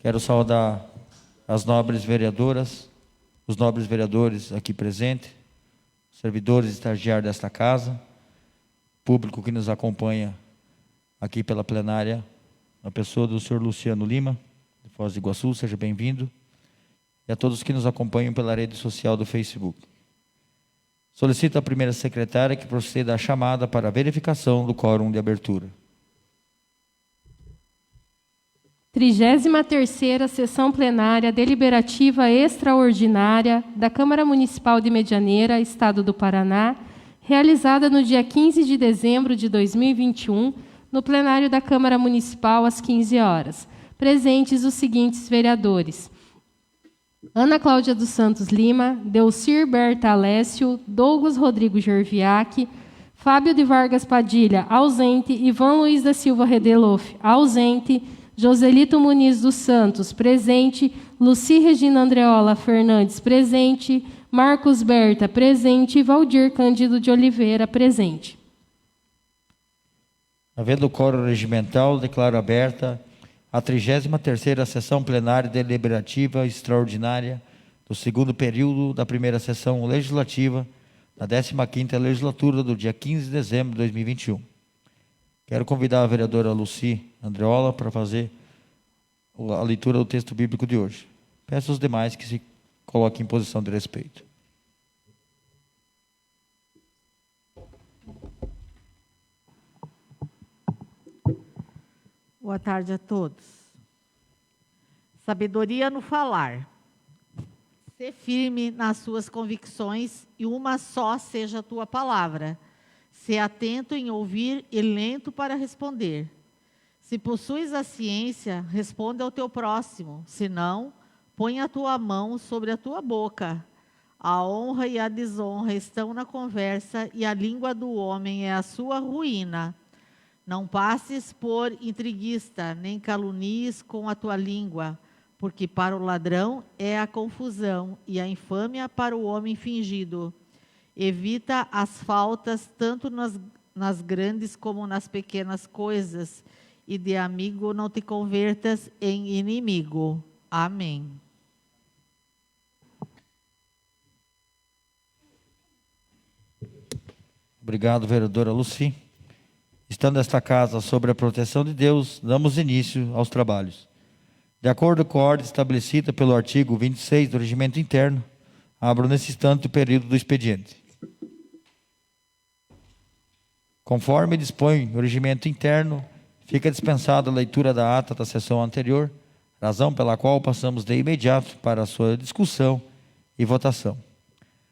Quero saudar as nobres vereadoras, os nobres vereadores aqui presentes, servidores e estagiários desta casa, público que nos acompanha aqui pela plenária, na pessoa do senhor Luciano Lima, de Foz do Iguaçu, seja bem-vindo, e a todos que nos acompanham pela rede social do Facebook. Solicito à primeira secretária que proceda à chamada para a verificação do quórum de abertura. 33ª Sessão Plenária Deliberativa Extraordinária da Câmara Municipal de Medianeira, Estado do Paraná, realizada no dia 15 de dezembro de 2021, no plenário da Câmara Municipal, às 15 horas. Presentes os seguintes vereadores: Ana Cláudia dos Santos Lima, Delcir Berta Alessio, Douglas Rodrigo Gerviac, Fábio de Vargas Padilha, ausente, Ivan Luiz da Silva Redelof, ausente, Joselito Muniz dos Santos, presente, Luci Regina Andreola Fernandes, presente, Marcos Berta, presente, Valdir Cândido de Oliveira, presente. Havendo quórum regimental, declaro aberta a 33ª Sessão Plenária Deliberativa Extraordinária do segundo período da primeira sessão legislativa da 15ª legislatura do dia 15 de dezembro de 2021. Quero convidar a vereadora Luci Andreola para fazer a leitura do texto bíblico de hoje. Peço aos demais que se coloquem em posição de respeito. Boa tarde a todos. Sabedoria no falar. Ser firme nas suas convicções e uma só seja a tua palavra. Ser atento em ouvir e lento para responder. Se possuis a ciência, responde ao teu próximo. Se não, põe a tua mão sobre a tua boca. A honra e a desonra estão na conversa e a língua do homem é a sua ruína. Não passes por intriguista, nem calunies com a tua língua, porque para o ladrão é a confusão e a infâmia para o homem fingido. Evita as faltas tanto nas grandes como nas pequenas coisas, e de amigo não te convertas em inimigo. Amém. Obrigado, vereadora Luci. Estando esta casa sob a proteção de Deus, damos início aos trabalhos. De acordo com a ordem estabelecida pelo artigo 26 do Regimento Interno, abro nesse instante o período do expediente. Conforme dispõe o Regimento Interno, fica dispensada a leitura da ata da sessão anterior, razão pela qual passamos de imediato para a sua discussão e votação.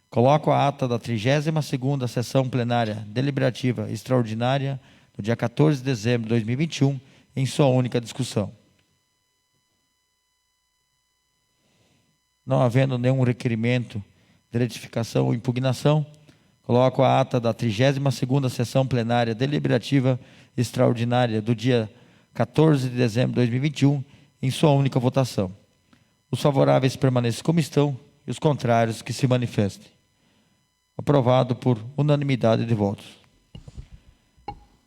Coloco a ata da 32ª Sessão Plenária Deliberativa Extraordinária no dia 14 de dezembro de 2021, em sua única discussão. Não havendo nenhum requerimento de retificação ou impugnação, coloco a ata da 32ª Sessão Plenária Deliberativa Extraordinária do dia 14 de dezembro de 2021, em sua única votação. Os favoráveis permaneçam como estão e os contrários que se manifestem. Aprovado por unanimidade de votos.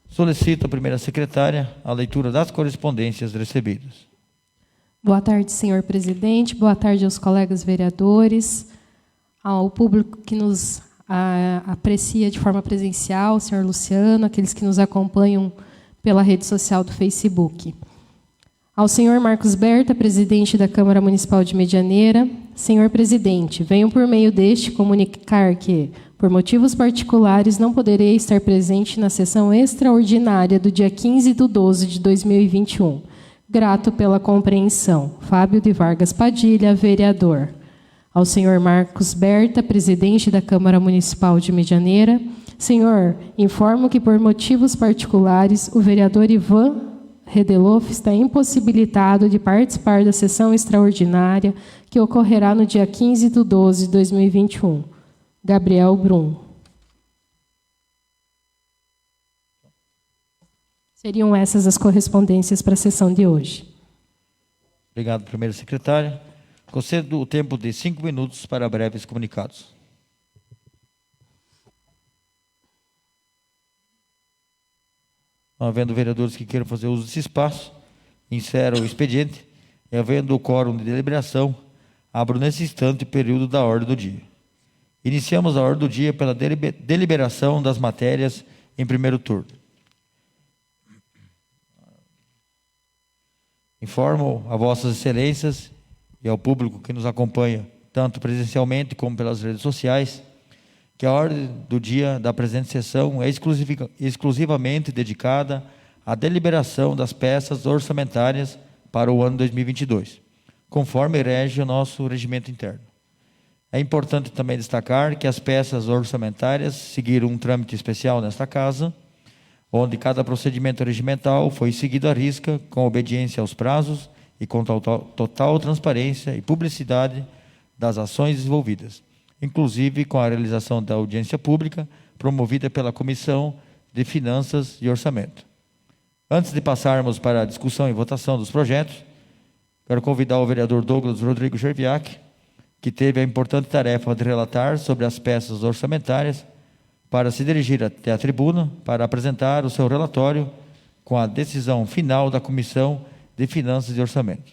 Solicito à primeira secretária a leitura das correspondências recebidas. Boa tarde, senhor presidente. Boa tarde aos colegas vereadores, ao público que nos aprecia de forma presencial, senhor Luciano, aqueles que nos acompanham pela rede social do Facebook. Ao senhor Marcos Berta, presidente da Câmara Municipal de Medianeira. Senhor presidente, venho por meio deste comunicar que, por motivos particulares, não poderei estar presente na sessão extraordinária do dia 15/12 de 2021. Grato pela compreensão. Fábio de Vargas Padilha, vereador. Ao senhor Marcos Berta, presidente da Câmara Municipal de Medianeira. Senhor, informo que por motivos particulares, o vereador Ivan Redelof está impossibilitado de participar da sessão extraordinária que ocorrerá no dia 15/12 de 2021. Gabriel Brum. Seriam essas as correspondências para a sessão de hoje. Obrigado, primeira secretária. Concedo o tempo de 5 minutos para breves comunicados. Não havendo vereadores que queiram fazer uso desse espaço, encerro o expediente, E havendo o quórum de deliberação, abro nesse instante o período da ordem do dia. Iniciamos a ordem do dia pela deliberação das matérias em primeiro turno. Informo a vossas excelências e ao público que nos acompanha, tanto presencialmente como pelas redes sociais, que a ordem do dia da presente sessão é exclusivamente dedicada à deliberação das peças orçamentárias para o ano 2022, conforme rege o nosso regimento interno. É importante também destacar que as peças orçamentárias seguiram um trâmite especial nesta casa, onde cada procedimento regimental foi seguido à risca, com obediência aos prazos e com total transparência e publicidade das ações desenvolvidas, inclusive com a realização da audiência pública promovida pela Comissão de Finanças e Orçamento. Antes de passarmos para a discussão e votação dos projetos, quero convidar o vereador Douglas Rodrigo Gerviac, que teve a importante tarefa de relatar sobre as peças orçamentárias, para se dirigir até a tribuna para apresentar o seu relatório com a decisão final da Comissão de Finanças e Orçamento.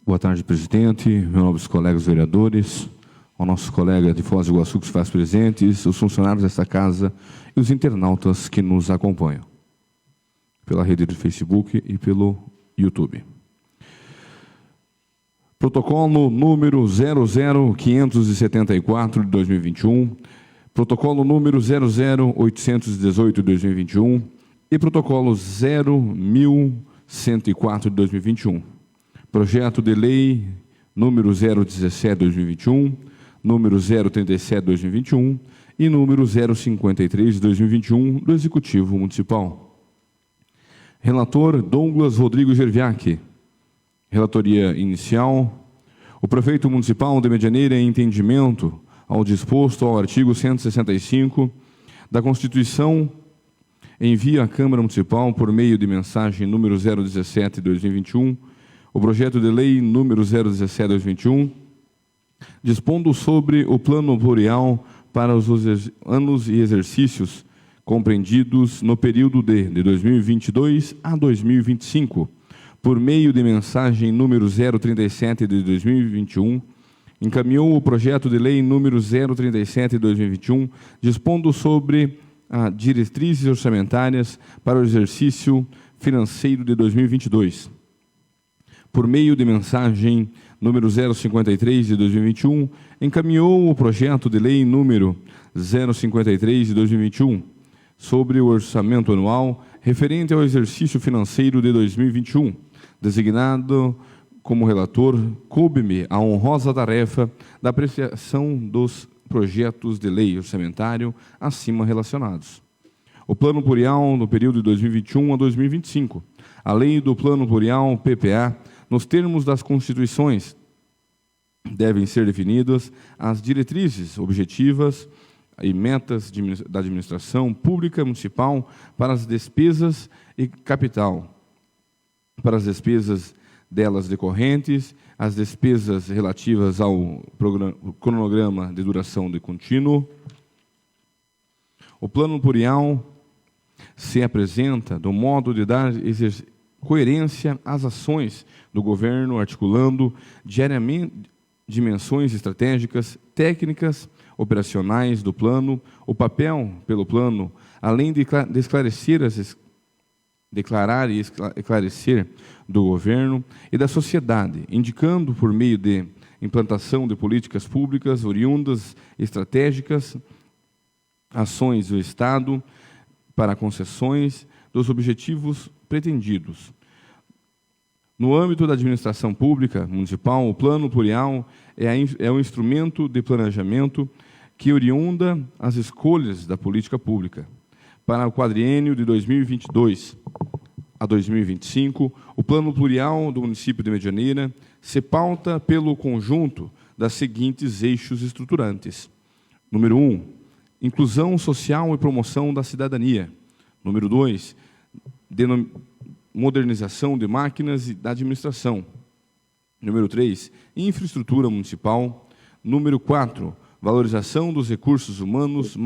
Boa tarde, presidente, meus nobres colegas vereadores, ao nosso colega de Foz do Iguaçu que se faz presentes, os funcionários desta casa e os internautas que nos acompanham pela rede do Facebook e pelo YouTube. Protocolo número 00574 de 2021, protocolo número 00818 de 2021 e protocolo 0104 de 2021. Projeto de lei número 017 de 2021, número 037 de 2021 e número 053 de 2021 do Executivo Municipal. Relator Douglas Rodrigo Gerviac. Relatoria inicial. O prefeito municipal de Medianeira, em entendimento ao disposto ao artigo 165 da Constituição, envia à Câmara Municipal, por meio de mensagem número 017 de 2021, o projeto de lei número 017 de 2021, dispondo sobre o plano plurial para os anos e exercícios compreendidos no período de 2022 a 2025, por meio de mensagem número 037 de 2021, encaminhou o projeto de lei número 037 de 2021, dispondo sobre as diretrizes orçamentárias para o exercício financeiro de 2022. Por meio de mensagem número 053 de 2021, encaminhou o projeto de lei número 053 de 2021, sobre o orçamento anual referente ao exercício financeiro de 2021, designado como relator, coube-me a honrosa tarefa da apreciação dos projetos de lei orçamentário acima relacionados. O Plano Plurial no período de 2021 a 2025, a Lei do Plano Plurial PPA, nos termos das Constituições, devem ser definidas as diretrizes objetivas e metas da administração pública municipal para as despesas e capital, para as despesas delas decorrentes, as despesas relativas ao cronograma de duração de contínuo. O plano plurial se apresenta do modo de dar coerência às ações do governo, articulando diariamente dimensões estratégicas, técnicas, operacionais do plano, o papel pelo plano, além de declarar e esclarecer do governo e da sociedade, indicando por meio de implantação de políticas públicas oriundas estratégicas, ações do Estado para concessões dos objetivos pretendidos. No âmbito da administração pública municipal, o plano plurial é um instrumento de planejamento que oriunda as escolhas da política pública. Para o quadriênio de 2022 a 2025, o plano plurial do município de Medianeira se pauta pelo conjunto das seguintes eixos estruturantes. Número 1, inclusão social e promoção da cidadania. Número 2, modernização de máquinas e da administração. Número 3, infraestrutura municipal. Número 4, valorização dos recursos humanos,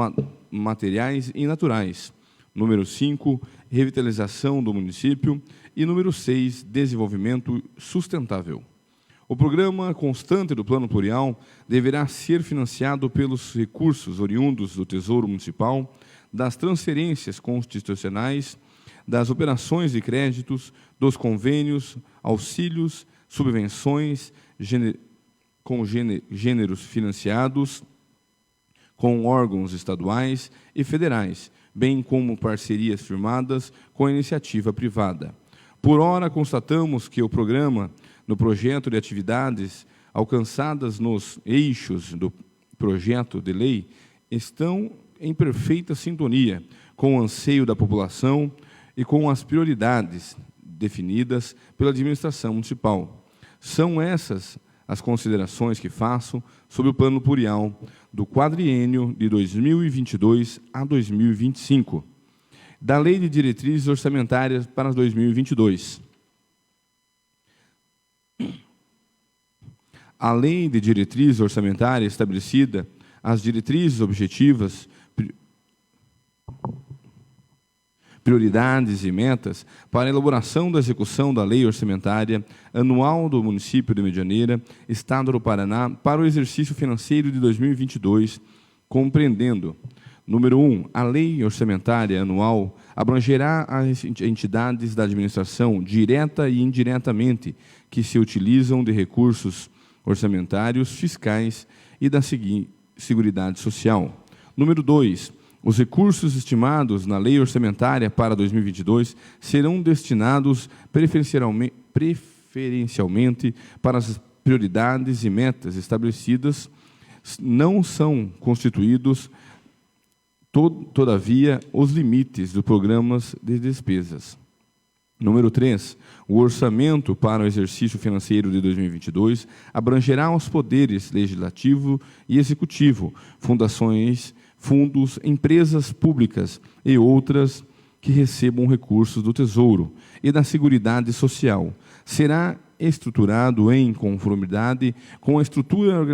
materiais e naturais. Número 5, revitalização do município. E número 6, desenvolvimento sustentável. O programa constante do Plano Plurial deverá ser financiado pelos recursos oriundos do Tesouro Municipal, das transferências constitucionais, das operações de créditos, dos convênios, auxílios, subvenções, gêneros financiados com órgãos estaduais e federais, bem como parcerias firmadas com a iniciativa privada. Por ora, constatamos que o programa, no projeto de atividades alcançadas nos eixos do projeto de lei, estão em perfeita sintonia com o anseio da população e com as prioridades definidas pela administração municipal. São essas as considerações que faço sobre o Plano Plurial do quadriênio de 2022 a 2025, da Lei de Diretrizes Orçamentárias para 2022. A Lei de Diretrizes Orçamentárias estabelecida as diretrizes objetivas, prioridades e metas para a elaboração da execução da Lei Orçamentária Anual do Município de Medianeira, Estado do Paraná, para o exercício financeiro de 2022, compreendendo: número 1, a Lei Orçamentária Anual abrangerá as entidades da administração, direta e indiretamente, que se utilizam de recursos orçamentários, fiscais e da Seguridade Social. Número 2, os recursos estimados na Lei Orçamentária para 2022 serão destinados preferencialmente para as prioridades e metas estabelecidas. Não são constituídos, todavia, os limites dos programas de despesas. Número 3, o orçamento para o exercício financeiro de 2022 abrangerá os poderes legislativo e executivo, fundações, fundos, empresas públicas e outras que recebam recursos do Tesouro e da Seguridade Social. Será estruturado em conformidade com a estrutura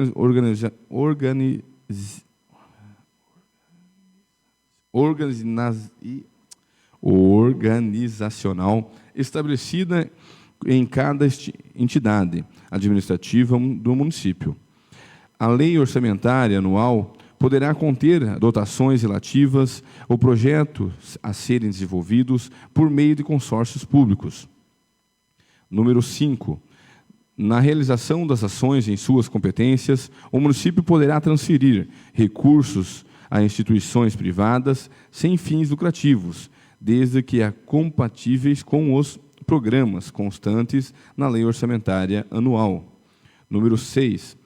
organizacional estabelecida em cada entidade administrativa do município. A Lei Orçamentária Anual poderá conter dotações relativas ao projeto a serem desenvolvidos por meio de consórcios públicos. Número 5. Na realização das ações em suas competências, o município poderá transferir recursos a instituições privadas sem fins lucrativos, desde que compatíveis com os programas constantes na Lei Orçamentária Anual. Número 6.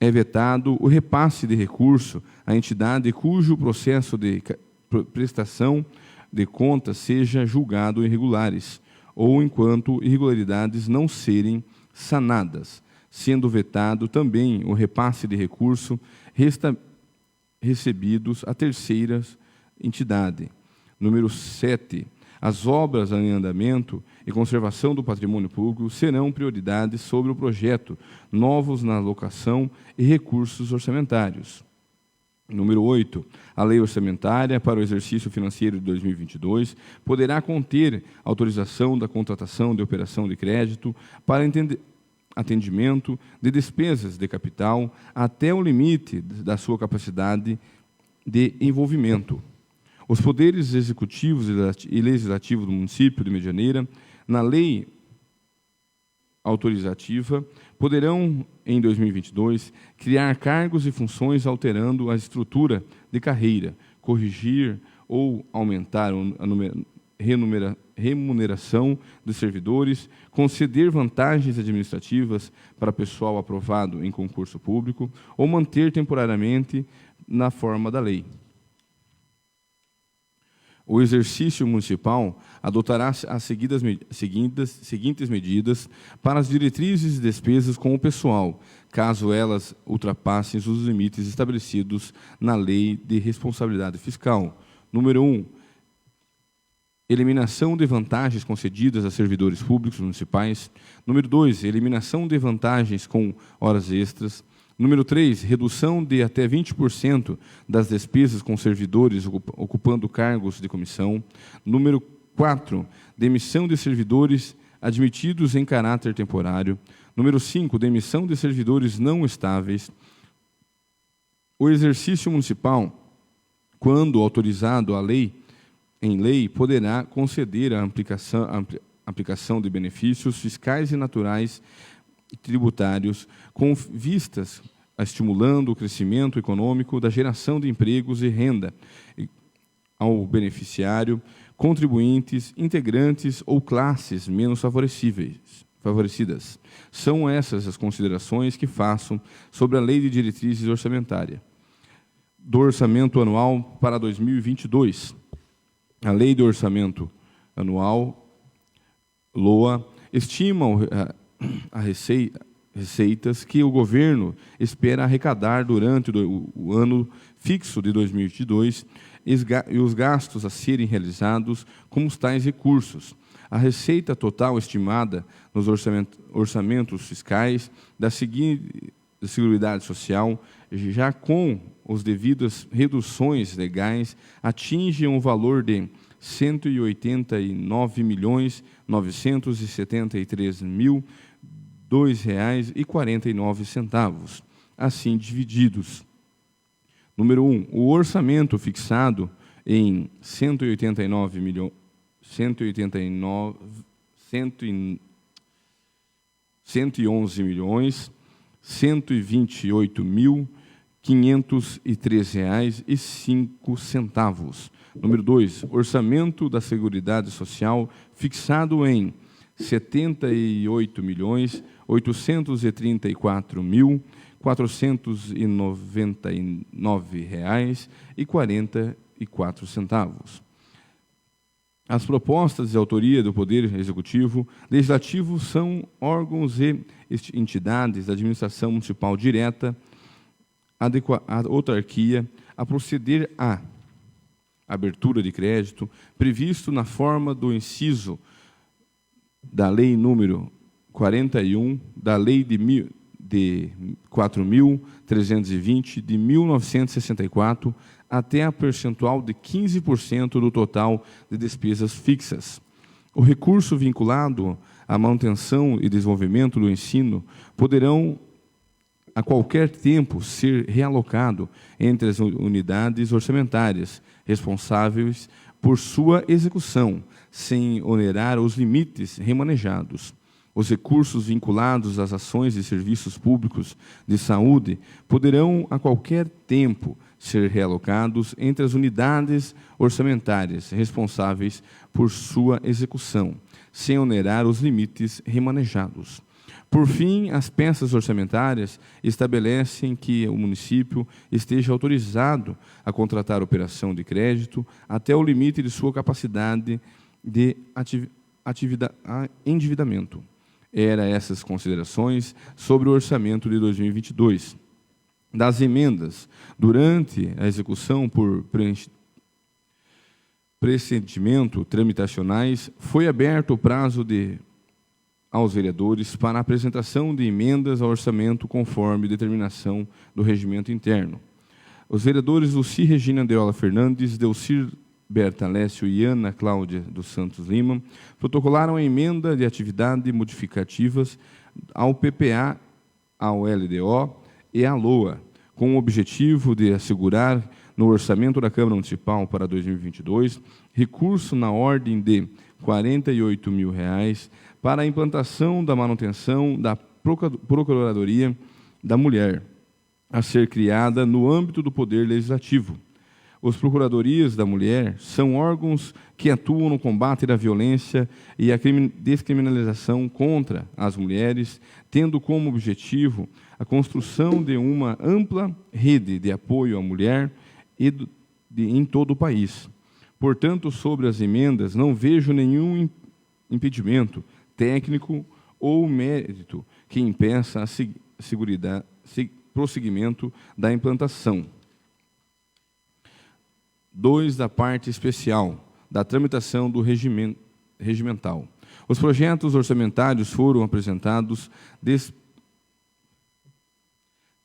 É vetado o repasse de recurso à entidade cujo processo de prestação de contas seja julgado irregulares, ou enquanto irregularidades não serem sanadas, sendo vetado também o repasse de recurso recebidos a terceiras entidades. Número 7. As obras em andamento e conservação do patrimônio público serão prioridades sobre o projeto, novos na alocação e recursos orçamentários. Número 8. A Lei Orçamentária para o exercício financeiro de 2022 poderá conter autorização da contratação de operação de crédito para atendimento de despesas de capital até o limite da sua capacidade de envolvimento. Os poderes executivos e legislativos do município de Medianeira, na lei autorizativa, poderão, em 2022, criar cargos e funções alterando a estrutura de carreira, corrigir ou aumentar a remuneração dos servidores, conceder vantagens administrativas para pessoal aprovado em concurso público ou manter temporariamente na forma da lei. O exercício municipal adotará as seguintes medidas para as diretrizes e despesas com o pessoal, caso elas ultrapassem os limites estabelecidos na Lei de Responsabilidade Fiscal. Número 1. Eliminação de vantagens concedidas a servidores públicos municipais. Número 2. Eliminação de vantagens com horas extras. Número 3, redução de até 20% das despesas com servidores ocupando cargos de comissão. Número 4, demissão de servidores admitidos em caráter temporário. Número 5, demissão de servidores não estáveis. O exercício municipal, quando autorizado em lei, poderá conceder a aplicação de benefícios fiscais e naturais e tributários com vistas a estimulando o crescimento econômico da geração de empregos e renda ao beneficiário, contribuintes, integrantes ou classes menos favorecidas. São essas as considerações que faço sobre a Lei de Diretrizes Orçamentárias do Orçamento Anual para 2022. A Lei do Orçamento Anual, LOA, estima a receitas que o governo espera arrecadar durante o ano fixo de 2022 e os gastos a serem realizados com os tais recursos. A receita total estimada nos orçamentos fiscais da Seguridade Social, já com as devidas reduções legais, atinge um valor de R$ 189.973.002,49, assim divididos. Número 1, o orçamento fixado em 111 milhões 128.503,05. Número 2, orçamento da Seguridade Social fixado em R$ 78.834.499,44. As propostas de autoria do Poder Executivo, Legislativo são órgãos e entidades da administração municipal direta, a autarquia, a proceder à abertura de crédito, previsto na forma do inciso da Lei número 41, da Lei de 4.320, de 1964, até a percentual de 15% do total de despesas fixas. O recurso vinculado à manutenção e desenvolvimento do ensino poderão, a qualquer tempo, ser realocado entre as unidades orçamentárias responsáveis por sua execução, sem onerar os limites remanejados. Os recursos vinculados às ações de serviços públicos de saúde poderão, a qualquer tempo, ser realocados entre as unidades orçamentárias responsáveis por sua execução, sem onerar os limites remanejados. Por fim, as peças orçamentárias estabelecem que o município esteja autorizado a contratar operação de crédito até o limite de sua capacidade de endividamento. Eram essas considerações sobre o orçamento de 2022. Das emendas, durante a execução por pressentimento tramitacionais, foi aberto o prazo aos vereadores para a apresentação de emendas ao orçamento conforme determinação do regimento interno. Os vereadores Luci Regina Deola Fernandes, Delcir Berta Lécio e Ana Cláudia dos Santos Lima protocolaram a emenda de atividade modificativas ao PPA, ao LDO e à LOA, com o objetivo de assegurar no orçamento da Câmara Municipal para 2022 recurso na ordem de R$ 48 mil para a implantação da manutenção da Procuradoria da Mulher, a ser criada no âmbito do Poder Legislativo. Os Procuradorias da Mulher são órgãos que atuam no combate da violência e a descriminalização contra as mulheres, tendo como objetivo a construção de uma ampla rede de apoio à mulher em todo o país. Portanto, sobre as emendas, não vejo nenhum impedimento técnico ou mérito que impeça a prosseguimento da implantação. 2. Da parte especial da tramitação do regimental. Os projetos orçamentários foram apresentados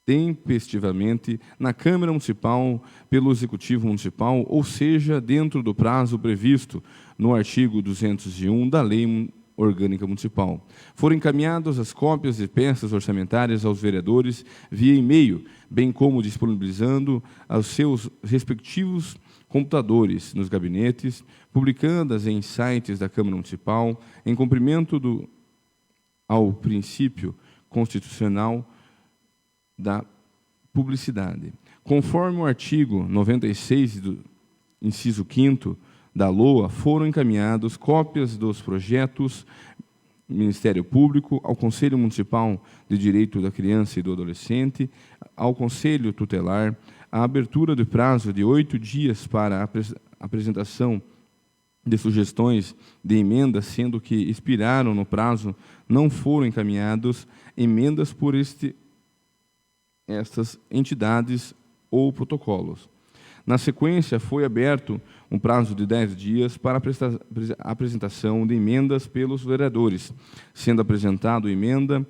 tempestivamente na Câmara Municipal pelo Executivo Municipal, ou seja, dentro do prazo previsto no artigo 201 da Lei Orgânica Municipal. Foram encaminhadas as cópias de peças orçamentárias aos vereadores via e-mail, bem como disponibilizando aos seus respectivos computadores nos gabinetes, publicadas em sites da Câmara Municipal, em cumprimento ao princípio constitucional da publicidade. Conforme o artigo 96 do inciso 5º da LOA, foram encaminhados cópias dos projetos Ministério Público, ao Conselho Municipal de Direito da Criança e do Adolescente, ao Conselho Tutelar, a abertura de prazo de 8 dias para a apresentação de sugestões de emendas, sendo que expiraram no prazo, não foram encaminhados emendas por estas entidades ou protocolos. Na sequência, foi aberto um prazo de 10 dias para a apresentação de emendas pelos vereadores, sendo apresentado emenda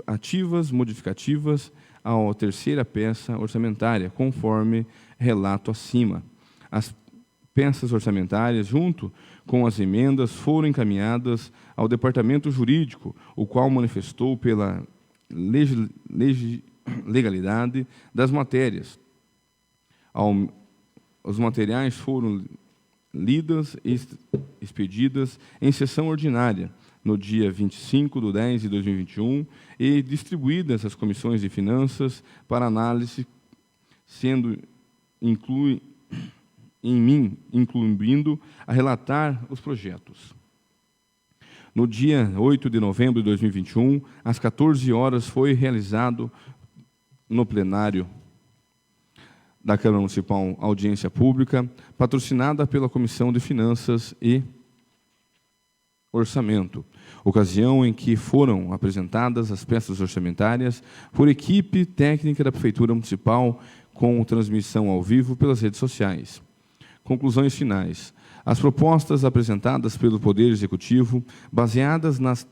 ativas modificativas à terceira peça orçamentária, conforme relato acima. As peças orçamentárias, junto com as emendas, foram encaminhadas ao Departamento Jurídico, o qual manifestou pela legalidade das matérias. Os materiais foram lidas e expedidas em sessão ordinária, no dia 25/10/2021, e distribuídas às comissões de finanças para análise, sendo incluindo a relatar os projetos. No dia 8 de novembro de 2021, às 14 horas, foi realizado no plenário da Câmara Municipal audiência pública, patrocinada pela Comissão de Finanças e Orçamento, ocasião em que foram apresentadas as peças orçamentárias por equipe técnica da Prefeitura Municipal, com transmissão ao vivo pelas redes sociais. Conclusões finais. As propostas apresentadas pelo Poder Executivo, baseadas nas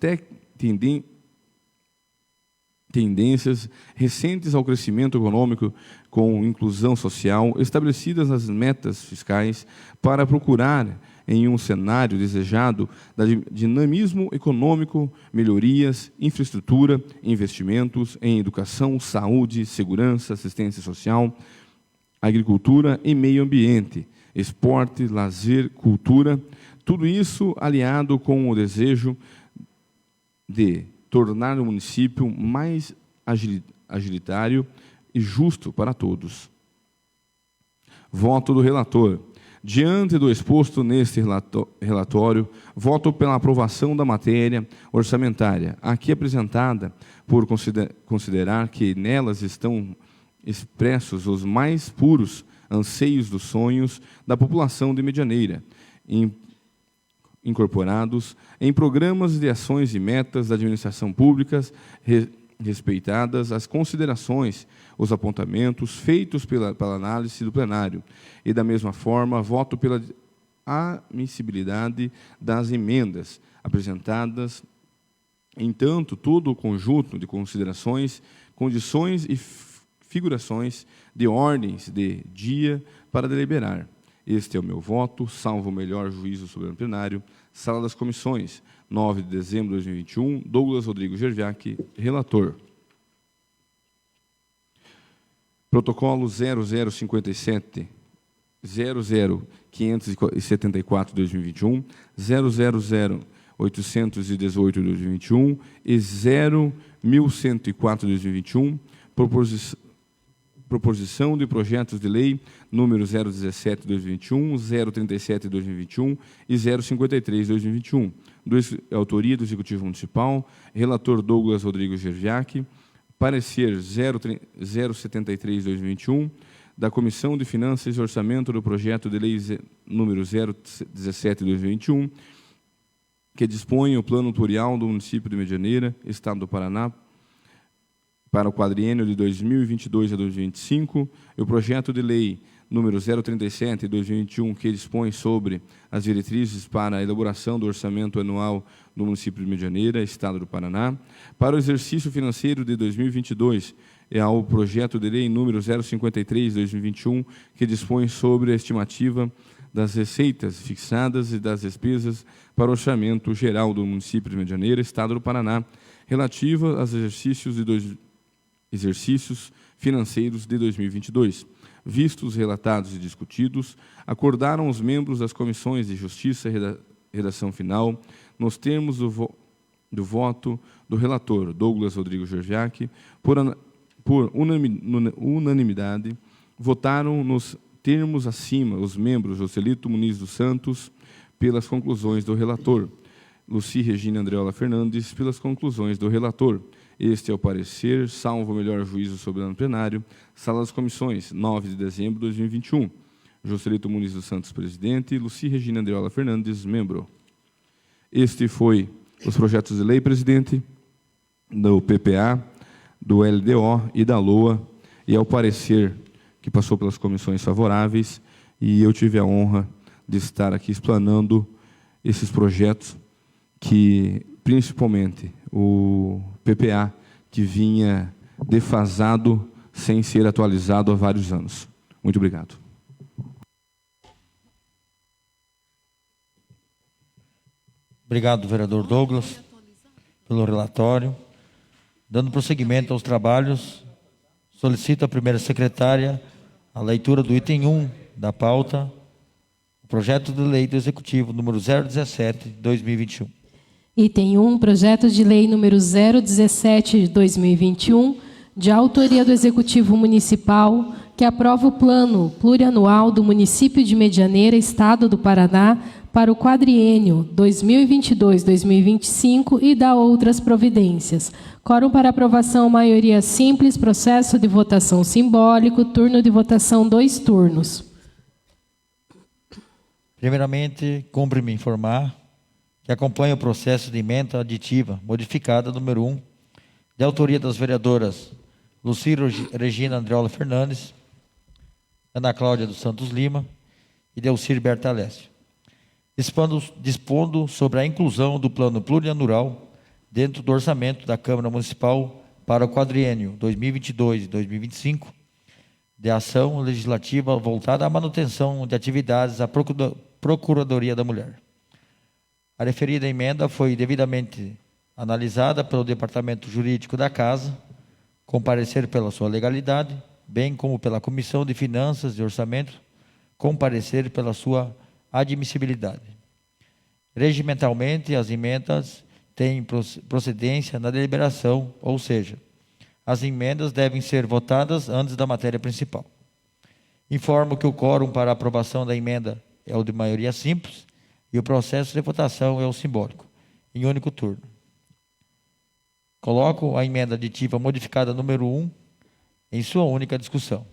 tendências recentes ao crescimento econômico com inclusão social, estabelecidas nas metas fiscais para procurar, em um cenário desejado, dinamismo econômico, melhorias, infraestrutura, investimentos em educação, saúde, segurança, assistência social, agricultura e meio ambiente, esporte, lazer, cultura, tudo isso aliado com o desejo de tornar o município mais agilitário e justo para todos. Voto do relator. Diante do exposto neste relatório, voto pela aprovação da matéria orçamentária, aqui apresentada, por considerar que nelas estão expressos os mais puros anseios dos sonhos da população de Medianeira, incorporados em programas de ações e metas da administração pública, respeitadas as considerações, os apontamentos feitos pela análise do plenário. E, da mesma forma, voto pela admissibilidade das emendas apresentadas, em tanto todo o conjunto de considerações, condições e figurações de ordens de dia para deliberar. Este é o meu voto, salvo o melhor juízo soberano plenário. Sala das Comissões, 9 de dezembro de 2021, Douglas Rodrigo Gerviac, relator. Protocolo 0057, 00574 de 2021, 000818 de 2021 e 0104 de 2021, proposição de projetos de lei número 017 de 2021, 037 de 2021 e 053 de 2021, autoria do Executivo Municipal, relator Douglas Rodrigo Gerviac, parecer 073 de 2021, da Comissão de Finanças e Orçamento do projeto de lei número 017 de 2021, que dispõe o plano tutorial do município de Medianeira, Estado do Paraná, para o quadriênio de 2022 a 2025, e o projeto de lei número 037 de 2021, que dispõe sobre as diretrizes para a elaboração do orçamento anual do município de Medianeira, Estado do Paraná, para o exercício financeiro de 2022, é ao projeto de lei número 053/2021, que dispõe sobre a estimativa das receitas fixadas e das despesas para o orçamento geral do município de Medianeira, Estado do Paraná, relativa aos exercícios financeiros de 2022. Vistos, relatados e discutidos, acordaram os membros das comissões de Justiça e Redação Final, nos termos do voto do relator, Douglas Rodrigo Georgiak, por unanimidade, votaram nos termos acima os membros Joselito Muniz dos Santos, pelas conclusões do relator, Luci Regina Andreola Fernandes, pelas conclusões do relator. Este é o parecer, salvo o melhor juízo sobre o ano plenário, Sala das Comissões, 9 de dezembro de 2021. Joselito Muniz dos Santos, presidente, Luci Regina Andreola Fernandes, membro. Este foi os projetos de lei, presidente, do PPA, do LDO e da LOA, e ao parecer que passou pelas comissões favoráveis, e eu tive a honra de estar aqui explanando esses projetos que, principalmente, o PPA, que vinha defasado sem ser atualizado há vários anos. Muito obrigado. Obrigado, vereador Douglas, pelo relatório. Dando prosseguimento aos trabalhos, solicito à primeira secretária a leitura do item 1 da pauta, o projeto de lei do Executivo número 017/2021. Item 1, projeto de lei número 017/2021, de autoria do Executivo Municipal, que aprova o plano plurianual do município de Medianeira, Estado do Paraná, para o quadriênio 2022-2025 e dá outras providências. Quórum para aprovação, maioria simples, processo de votação simbólico, turno de votação 2 turnos. Primeiramente, cumpre-me informar que acompanha o processo de emenda aditiva modificada número 1, de autoria das vereadoras Luci Regina Andreola Fernandes, Ana Cláudia dos Santos Lima e Delcir Bertalessi, dispondo sobre a inclusão do plano plurianual dentro do orçamento da Câmara Municipal para o quadriênio 2022 e 2025, de ação legislativa voltada à manutenção de atividades da Procuradoria da Mulher. A referida emenda foi devidamente analisada pelo Departamento Jurídico da Casa, com parecer pela sua legalidade, bem como pela Comissão de Finanças e Orçamento, com parecer pela sua admissibilidade. Regimentalmente, as emendas têm procedência na deliberação, ou seja, as emendas devem ser votadas antes da matéria principal. Informo que o quórum para a aprovação da emenda é o de maioria simples e o processo de votação é o simbólico, em único turno. Coloco a emenda aditiva modificada número 1 em sua única discussão.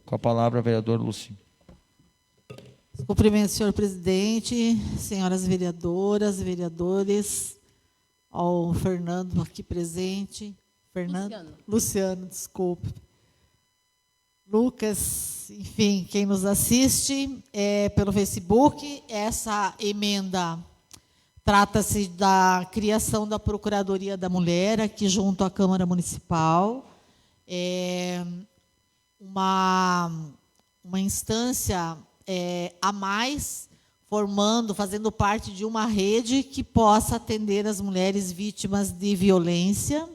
Com a palavra, vereador Luci. Cumprimento, senhor presidente, senhoras vereadoras, vereadores, ao Fernando aqui presente. Luciano, desculpe. Lucas, enfim, quem nos assiste pelo Facebook, essa emenda trata-se da criação da Procuradoria da Mulher, aqui junto à Câmara Municipal. É uma instância a mais, fazendo parte de uma rede que possa atender as mulheres vítimas de violência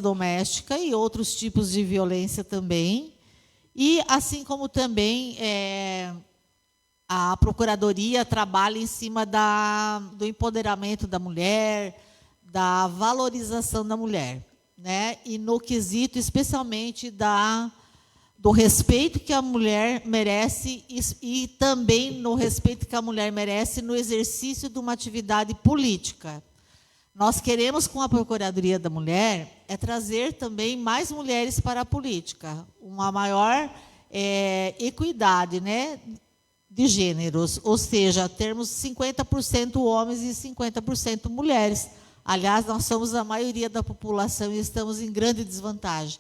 doméstica e outros tipos de violência também. E, assim como também a Procuradoria trabalha em cima do empoderamento da mulher, da valorização da mulher, né? E no quesito, especialmente, do respeito que a mulher merece e também no respeito que a mulher merece no exercício de uma atividade política. Nós queremos, com a Procuradoria da Mulher, trazer também mais mulheres para a política, uma maior equidade, né, de gêneros, ou seja, termos 50% homens e 50% mulheres. Aliás, nós somos a maioria da população e estamos em grande desvantagem.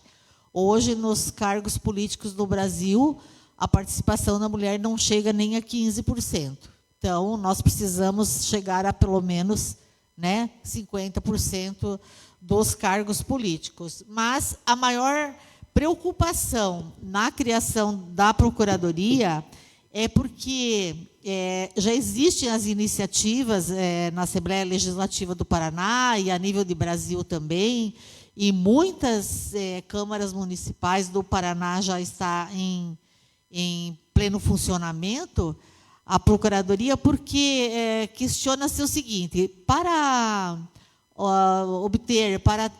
Hoje, nos cargos políticos do Brasil, a participação da mulher não chega nem a 15%. Então, nós precisamos chegar a pelo menos, né, 50% dos cargos políticos. Mas a maior preocupação na criação da Procuradoria é porque já existem as iniciativas na Assembleia Legislativa do Paraná e a nível de Brasil também, e muitas câmaras municipais do Paraná já está em pleno funcionamento, a Procuradoria, porque questiona-se o seguinte: para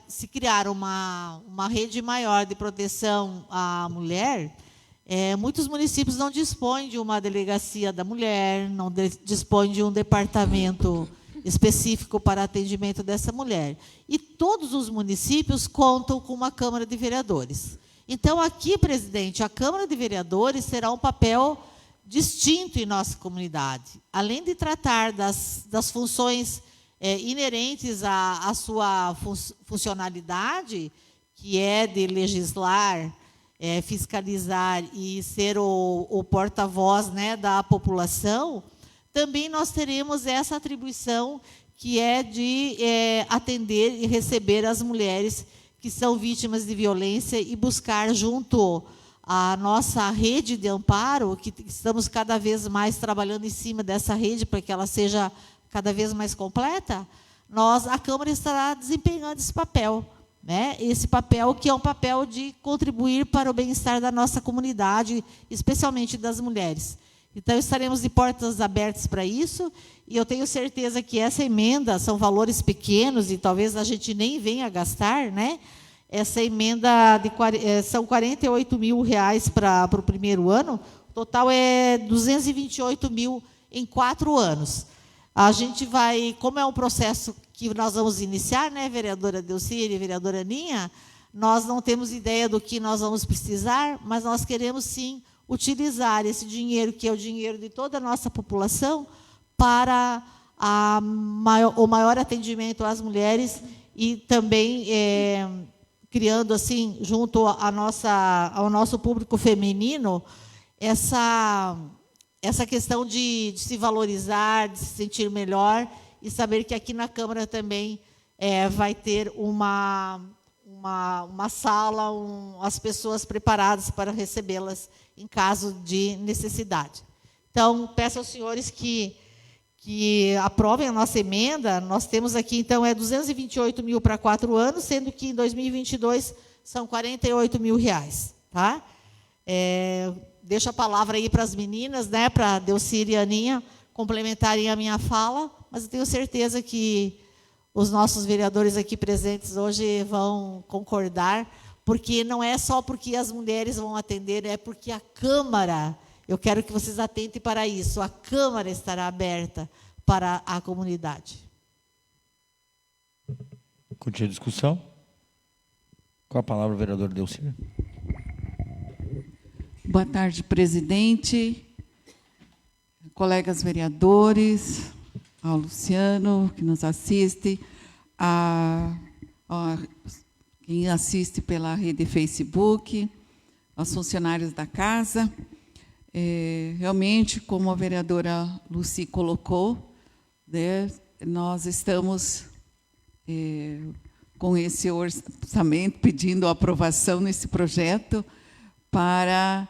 se criar uma rede maior de proteção à mulher, muitos municípios não dispõem de uma delegacia da mulher, não dispõem de um departamento específico para atendimento dessa mulher. E todos os municípios contam com uma Câmara de Vereadores. Então, aqui, presidente, a Câmara de Vereadores terá um papel distinto em nossa comunidade. Além de tratar das funções inerentes à sua funcionalidade, que é de legislar, fiscalizar e ser o porta-voz, né, da população, também nós teremos essa atribuição que é de atender e receber as mulheres que são vítimas de violência e buscar junto à nossa rede de amparo, que estamos cada vez mais trabalhando em cima dessa rede para que ela seja cada vez mais completa, a Câmara estará desempenhando esse papel, né? Esse papel que é um papel de contribuir para o bem-estar da nossa comunidade, especialmente das mulheres. Então, estaremos de portas abertas para isso, e eu tenho certeza que essa emenda, são valores pequenos, e talvez a gente nem venha gastar, né? Essa emenda são R$ 48 mil para o primeiro ano, o total é 228 mil em 4 anos. A gente vai, como é um processo que nós vamos iniciar, né, vereadora Delcíria e vereadora Aninha, nós não temos ideia do que nós vamos precisar, mas nós queremos, sim, utilizar esse dinheiro, que é o dinheiro de toda a nossa população, para o maior atendimento às mulheres e também criando, assim, junto ao nosso público feminino, essa questão de se valorizar, de se sentir melhor e saber que aqui na Câmara também vai ter uma sala, as pessoas preparadas para recebê-las em caso de necessidade. Então, peço aos senhores que aprovem a nossa emenda. Nós temos aqui, então, 228 mil para 4 anos, sendo que em 2022 são R$ 48 mil. Tá? Deixo a palavra aí para as meninas, né, para a Delcíria e a Aninha complementarem a minha fala, mas eu tenho certeza que os nossos vereadores aqui presentes hoje vão concordar, porque não é só porque as mulheres vão atender, é porque a Câmara, eu quero que vocês atentem para isso, a Câmara estará aberta para a comunidade. Continua a discussão. Com a palavra, o vereador Delcíria. Boa tarde, presidente, colegas vereadores, ao Luciano, que nos assiste, quem assiste pela rede Facebook, aos funcionários da casa. Realmente, como a vereadora Luci colocou, né, nós estamos com esse orçamento, pedindo a aprovação nesse projeto, para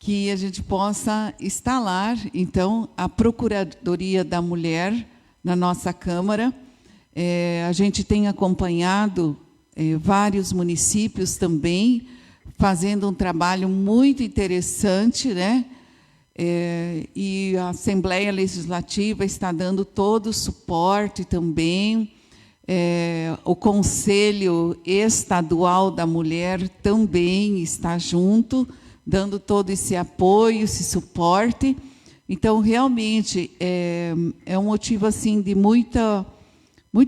que a gente possa instalar, então, a Procuradoria da Mulher na nossa Câmara. A gente tem acompanhado vários municípios também, fazendo um trabalho muito interessante, né? E a Assembleia Legislativa está dando todo o suporte também. O Conselho Estadual da Mulher também está junto, dando todo esse apoio, esse suporte. Então, realmente, é um motivo assim, de muito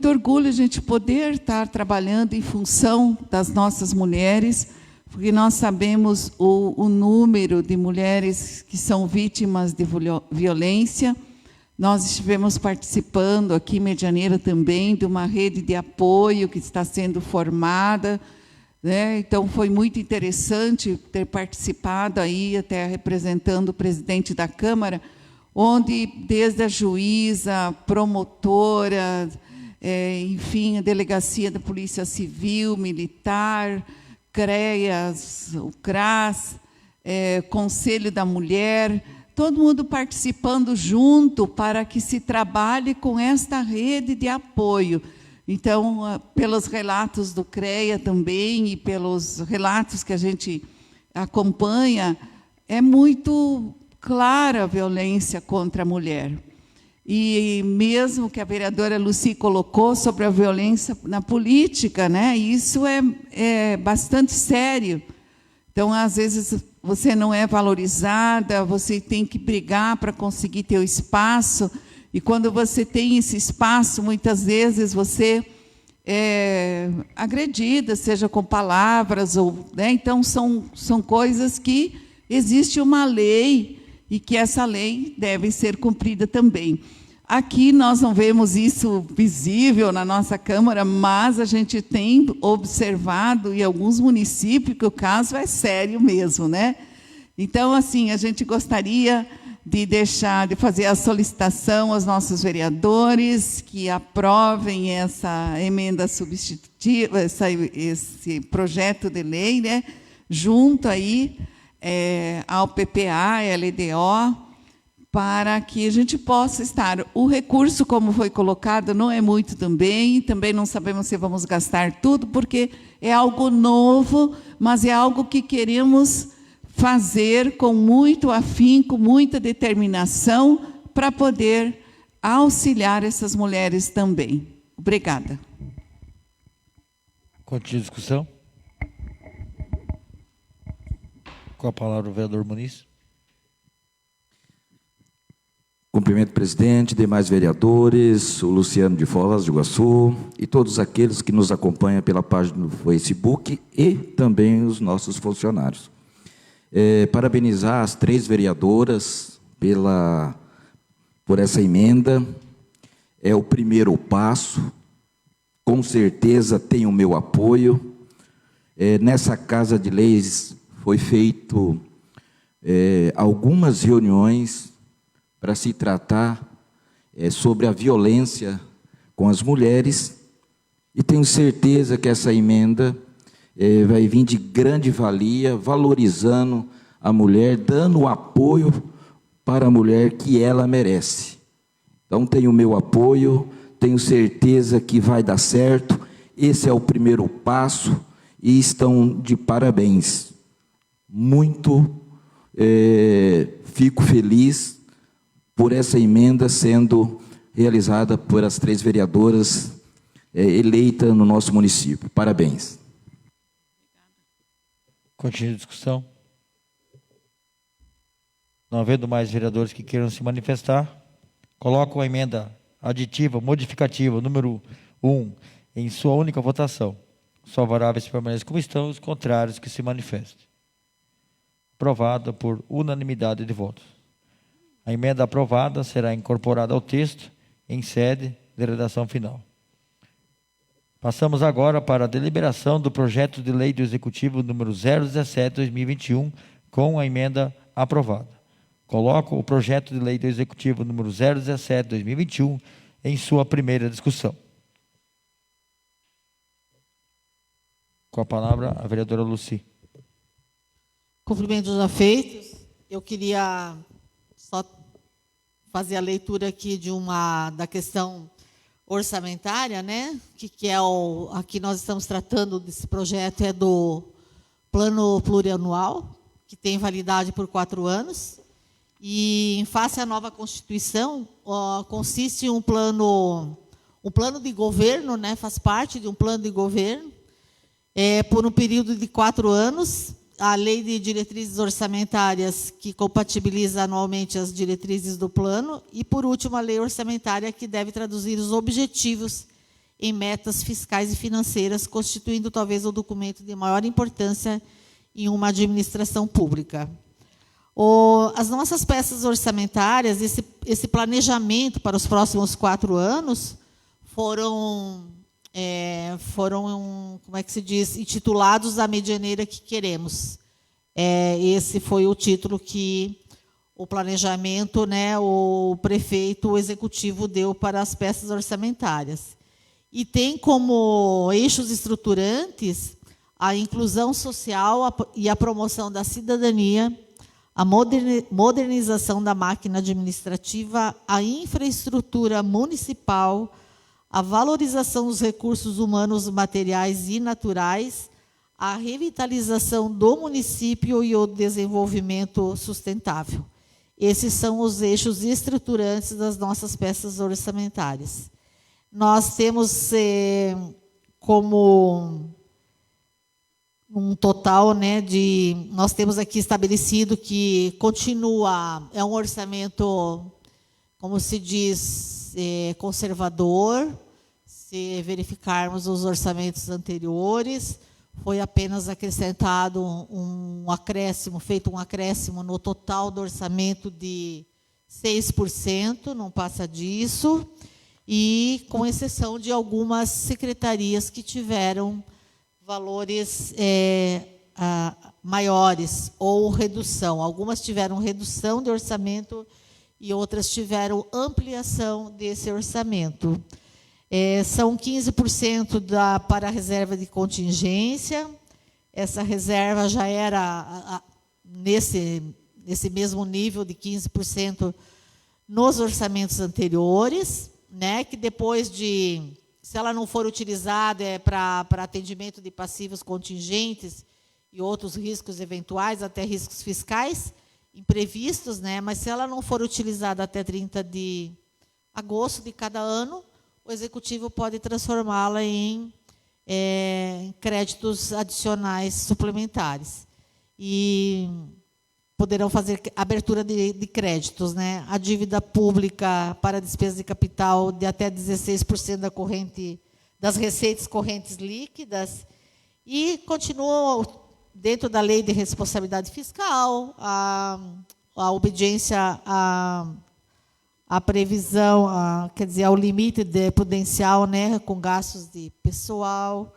orgulho a gente poder estar trabalhando em função das nossas mulheres, porque nós sabemos o número de mulheres que são vítimas de violência. Nós estivemos participando aqui em Medianeira também de uma rede de apoio que está sendo formada, né? Então, foi muito interessante ter participado aí, até representando o presidente da Câmara, onde desde a juíza, promotora, enfim, a Delegacia da Polícia Civil, Militar, CREAS, o CRAS, Conselho da Mulher, todo mundo participando junto para que se trabalhe com esta rede de apoio. Então, pelos relatos do CREA também e pelos relatos que a gente acompanha, é muito clara a violência contra a mulher. E mesmo que a vereadora Lucy colocou sobre a violência na política, né, isso é bastante sério. Então, às vezes, você não é valorizada, você tem que brigar para conseguir ter o espaço, e quando você tem esse espaço, muitas vezes você é agredida, seja com palavras, ou, né, então são coisas que existe uma lei, e que essa lei deve ser cumprida também. Aqui nós não vemos isso visível na nossa Câmara, mas a gente tem observado em alguns municípios que o caso é sério mesmo, né? Então, assim, a gente gostaria de fazer a solicitação aos nossos vereadores que aprovem essa emenda substitutiva, esse projeto de lei, né? Junto aí ao PPA, LDO, para que a gente possa estar. O recurso, como foi colocado, não é muito também não sabemos se vamos gastar tudo, porque é algo novo, mas é algo que queremos fazer com muito afinco, muita determinação, para poder auxiliar essas mulheres também. Obrigada. Continua a discussão. Com a palavra o vereador Muniz. Cumprimento o presidente, demais vereadores, o Luciano de Foz do Iguaçu e todos aqueles que nos acompanham pela página do Facebook e também os nossos funcionários. Parabenizar as 3 vereadoras por essa emenda. É o primeiro passo, com certeza tem o meu apoio. Nessa Casa de Leis foi feito algumas reuniões para se tratar sobre a violência com as mulheres, e tenho certeza que essa emenda vai vir de grande valia, valorizando a mulher, dando o apoio para a mulher que ela merece. Então, tenho o meu apoio, tenho certeza que vai dar certo, esse é o primeiro passo, e estão de parabéns. Muito fico feliz por essa emenda sendo realizada por as 3 vereadoras eleitas no nosso município. Parabéns. Continua a discussão. Não havendo mais vereadores que queiram se manifestar, coloco a emenda aditiva, modificativa, número 1, em sua única votação. Os favoráveis permanecem como estão, os contrários que se manifestem. Aprovada por unanimidade de votos. A emenda aprovada será incorporada ao texto em sede de redação final. Passamos agora para a deliberação do projeto de lei do Executivo número 017/2021, com a emenda aprovada. Coloco o projeto de lei do Executivo número 017/2021 em sua primeira discussão. Com a palavra, a vereadora Lucy. Cumprimentos já feitos. Eu queria só fazer a leitura aqui da questão orçamentária, né? Que é aqui nós estamos tratando desse projeto, é do plano plurianual, que tem validade por 4 anos. E, em face à nova Constituição, consiste em um plano de governo, né? Faz parte de um plano de governo, por um período de 4 anos. A lei de diretrizes orçamentárias, que compatibiliza anualmente as diretrizes do plano, e, por último, a lei orçamentária, que deve traduzir os objetivos em metas fiscais e financeiras, constituindo talvez o documento de maior importância em uma administração pública. As nossas peças orçamentárias, esse planejamento para os próximos 4 anos, foram, como é que se diz, intitulados à medianeira que queremos. Esse foi o título que o planejamento, né, o prefeito, o executivo deu para as peças orçamentárias. e tem como eixos estruturantes a inclusão social e a promoção da cidadania, a modernização da máquina administrativa, a infraestrutura municipal, a valorização dos recursos humanos, materiais e naturais, a revitalização do município e o desenvolvimento sustentável. Esses são os eixos estruturantes das nossas peças orçamentárias. Nós temos como um total, né, nós temos aqui estabelecido que continua, é um orçamento, como se diz, conservador. Se verificarmos os orçamentos anteriores, foi apenas acrescentado feito um acréscimo no total do orçamento de 6%, não passa disso, e com exceção de algumas secretarias que tiveram valores maiores ou redução. Algumas tiveram redução de orçamento e outras tiveram ampliação desse orçamento. São 15% para a reserva de contingência. Essa reserva já era nesse mesmo nível de 15% nos orçamentos anteriores, né, que depois se ela não for utilizada para atendimento de passivos contingentes e outros riscos eventuais, até riscos fiscais imprevistos, né, mas se ela não for utilizada até 30 de agosto de cada ano, o Executivo pode transformá-la em créditos adicionais suplementares. E poderão fazer abertura de créditos, né? A dívida pública para despesa de capital de até 16% das receitas correntes líquidas. E continua dentro da lei de responsabilidade fiscal, a obediência a previsão, quer dizer, ao limite prudencial, né, com gastos de pessoal,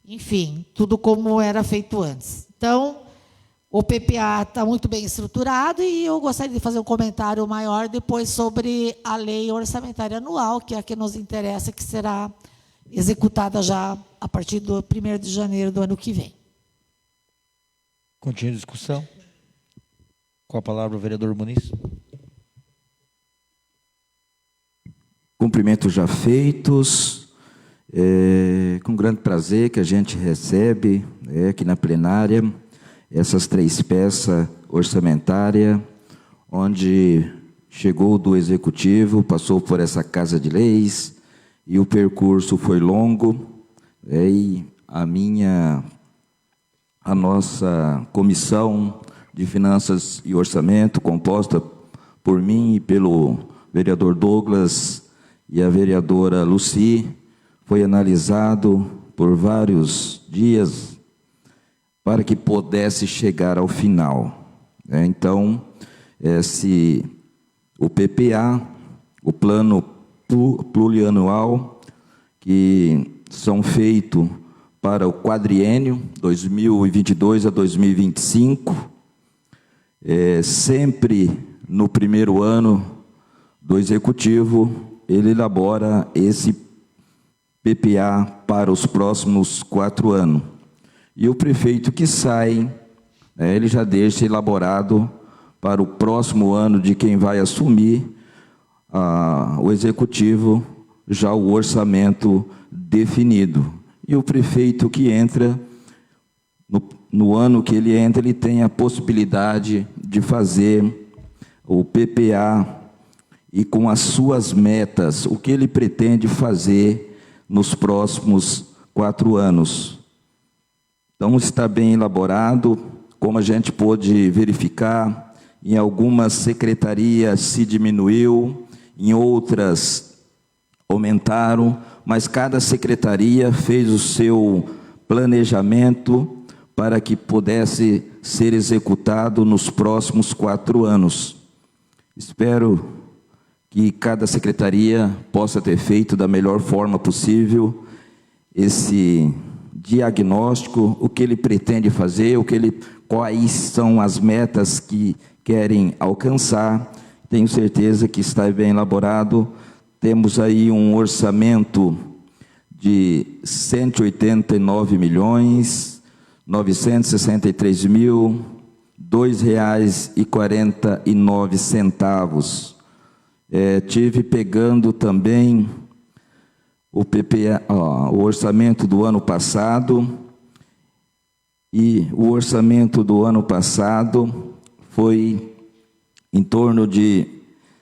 enfim, tudo como era feito antes. Então, o PPA está muito bem estruturado e eu gostaria de fazer um comentário maior depois sobre a lei orçamentária anual, que é a que nos interessa, que será executada já a partir do 1º de janeiro do ano que vem. Continua a discussão. Com a palavra o vereador Muniz. Cumprimentos já feitos, com grande prazer que a gente recebe aqui na plenária essas 3 peças orçamentárias, onde chegou do Executivo, passou por essa Casa de Leis, e o percurso foi longo, e a nossa Comissão de Finanças e Orçamento, composta por mim e pelo vereador Douglas e a vereadora Lucy, foi analisado por vários dias para que pudesse chegar ao final. Então, o PPA, o plano plurianual, que são feitos para o quadriênio 2022 a 2025, sempre no primeiro ano do Executivo, ele elabora esse PPA para os próximos 4 anos. E o prefeito que sai, ele já deixa elaborado para o próximo ano de quem vai assumir o Executivo, já o orçamento definido. E o prefeito que entra, no ano que ele entra, ele tem a possibilidade de fazer o PPA e com as suas metas, o que ele pretende fazer nos próximos 4 anos. Então, está bem elaborado, como a gente pôde verificar, em algumas secretarias se diminuiu, em outras aumentaram, mas cada secretaria fez o seu planejamento para que pudesse ser executado nos próximos 4 anos. Espero que cada secretaria possa ter feito da melhor forma possível esse diagnóstico, o que ele pretende fazer, quais são as metas que querem alcançar. Tenho certeza que está bem elaborado. Temos aí um orçamento de R$ 189.963.002,49. Tive pegando também o PPA, o orçamento do ano passado, e o orçamento do ano passado foi em torno de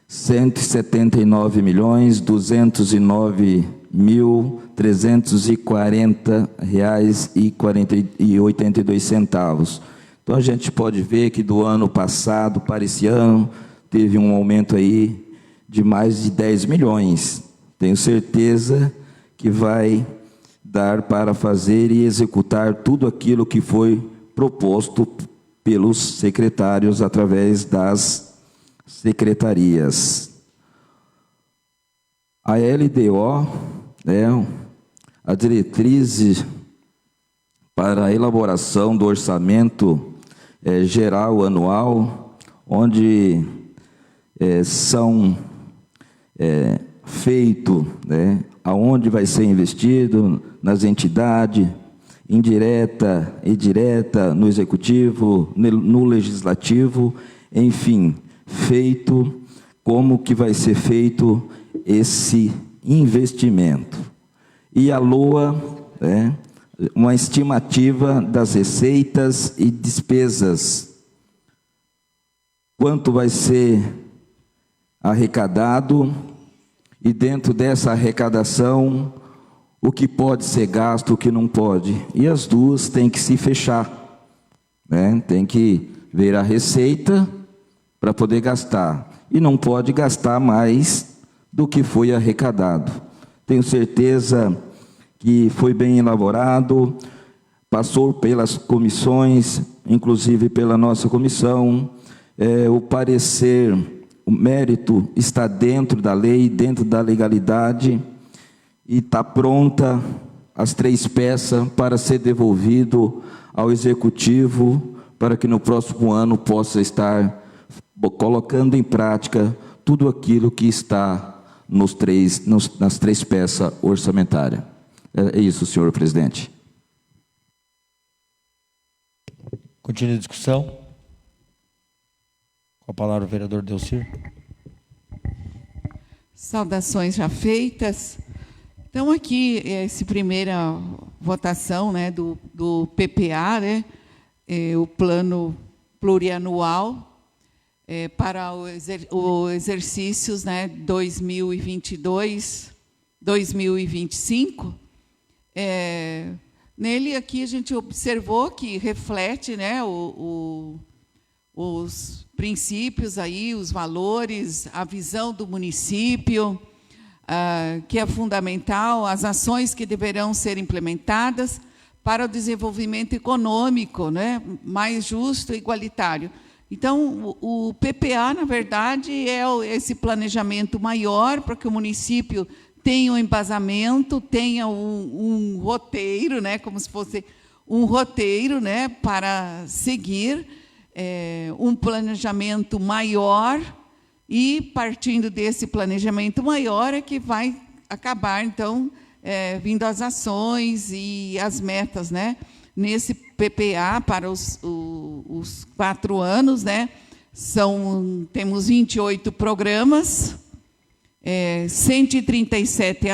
R$ 179.209.340,82. Então a gente pode ver que do ano passado para esse ano teve um aumento aí de mais de 10 milhões. Tenho certeza que vai dar para fazer e executar tudo aquilo que foi proposto pelos secretários através das secretarias. A LDO, a diretriz para a elaboração do orçamento geral anual, onde são feito, aonde vai ser investido, nas entidades, indireta e direta, no executivo, no legislativo, enfim, feito como que vai ser feito esse investimento. E a LOA, uma estimativa das receitas e despesas, quanto vai ser arrecadado, e dentro dessa arrecadação, o que pode ser gasto, o que não pode. E as duas têm que se fechar, tem que ver a receita para poder gastar, e não pode gastar mais do que foi arrecadado. Tenho certeza que foi bem elaborado, passou pelas comissões, inclusive pela nossa comissão, o parecer, o mérito está dentro da lei, dentro da legalidade, e está pronta as 3 peças para ser devolvido ao Executivo, para que no próximo ano possa estar colocando em prática tudo aquilo que está nas 3 peças orçamentárias. É isso, senhor presidente. Continua a discussão. Com a palavra o vereador Delcir. Saudações já feitas. Então, aqui, essa primeira votação do PPA, o Plano Plurianual, para o exercícios 2022, 2025. Nele, aqui, a gente observou que reflete os princípios aí, os valores, a visão do município, que é fundamental, as ações que deverão ser implementadas para o desenvolvimento econômico, mais justo e igualitário. Então, o PPA, na verdade, é esse planejamento maior para que o município tenha um embasamento, tenha um roteiro, como se fosse um roteiro para seguir, um planejamento maior, e partindo desse planejamento maior é que vai acabar, então, vindo as ações e as metas, nesse PPA para os 4 anos, temos 28 programas, 137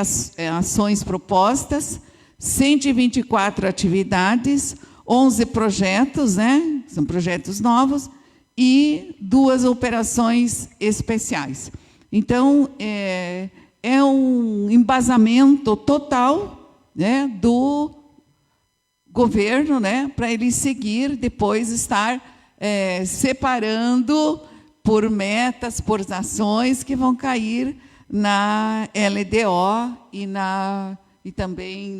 ações propostas, 124 atividades, 11 projetos, são projetos novos, e 2 operações especiais. Então, é um embasamento total do governo, para ele seguir, depois estar separando por metas, por ações que vão cair na LDO e também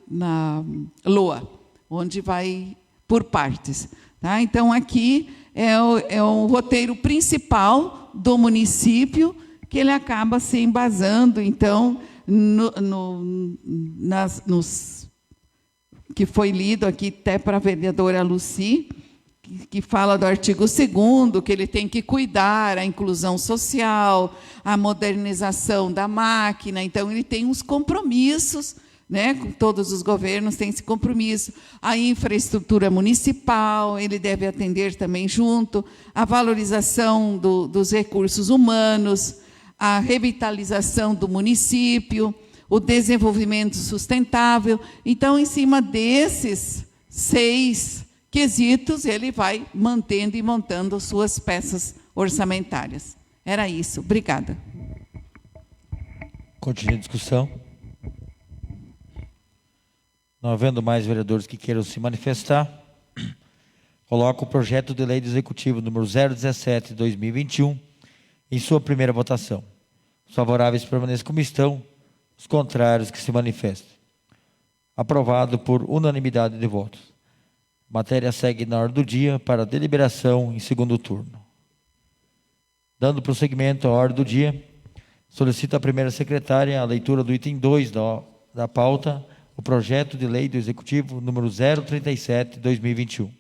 na LOA, onde vai por partes. Tá? Então, aqui é o roteiro principal do município, que ele acaba se embasando, então, nos que foi lido aqui até para a vereadora Lucy, que fala do artigo 2º, que ele tem que cuidar a inclusão social, a modernização da máquina. Então, ele tem uns compromissos né? Todos os governos têm esse compromisso. A infraestrutura municipal, ele deve atender também junto, a valorização dos recursos humanos, a revitalização do município, o desenvolvimento sustentável. Então, em cima desses 6 quesitos, ele vai mantendo e montando suas peças orçamentárias. Era isso. Obrigada. Continua a discussão. Não havendo mais vereadores que queiram se manifestar, coloco o projeto de lei do Executivo número 017 de 2021 em sua primeira votação. Os favoráveis permaneçam como estão, os contrários que se manifestem. Aprovado por unanimidade de votos. A matéria segue na ordem do dia para deliberação em segundo turno. Dando prosseguimento à ordem do dia, solicito à primeira secretária a leitura do item 2 da pauta, o projeto de lei do Executivo número 037 de 2021.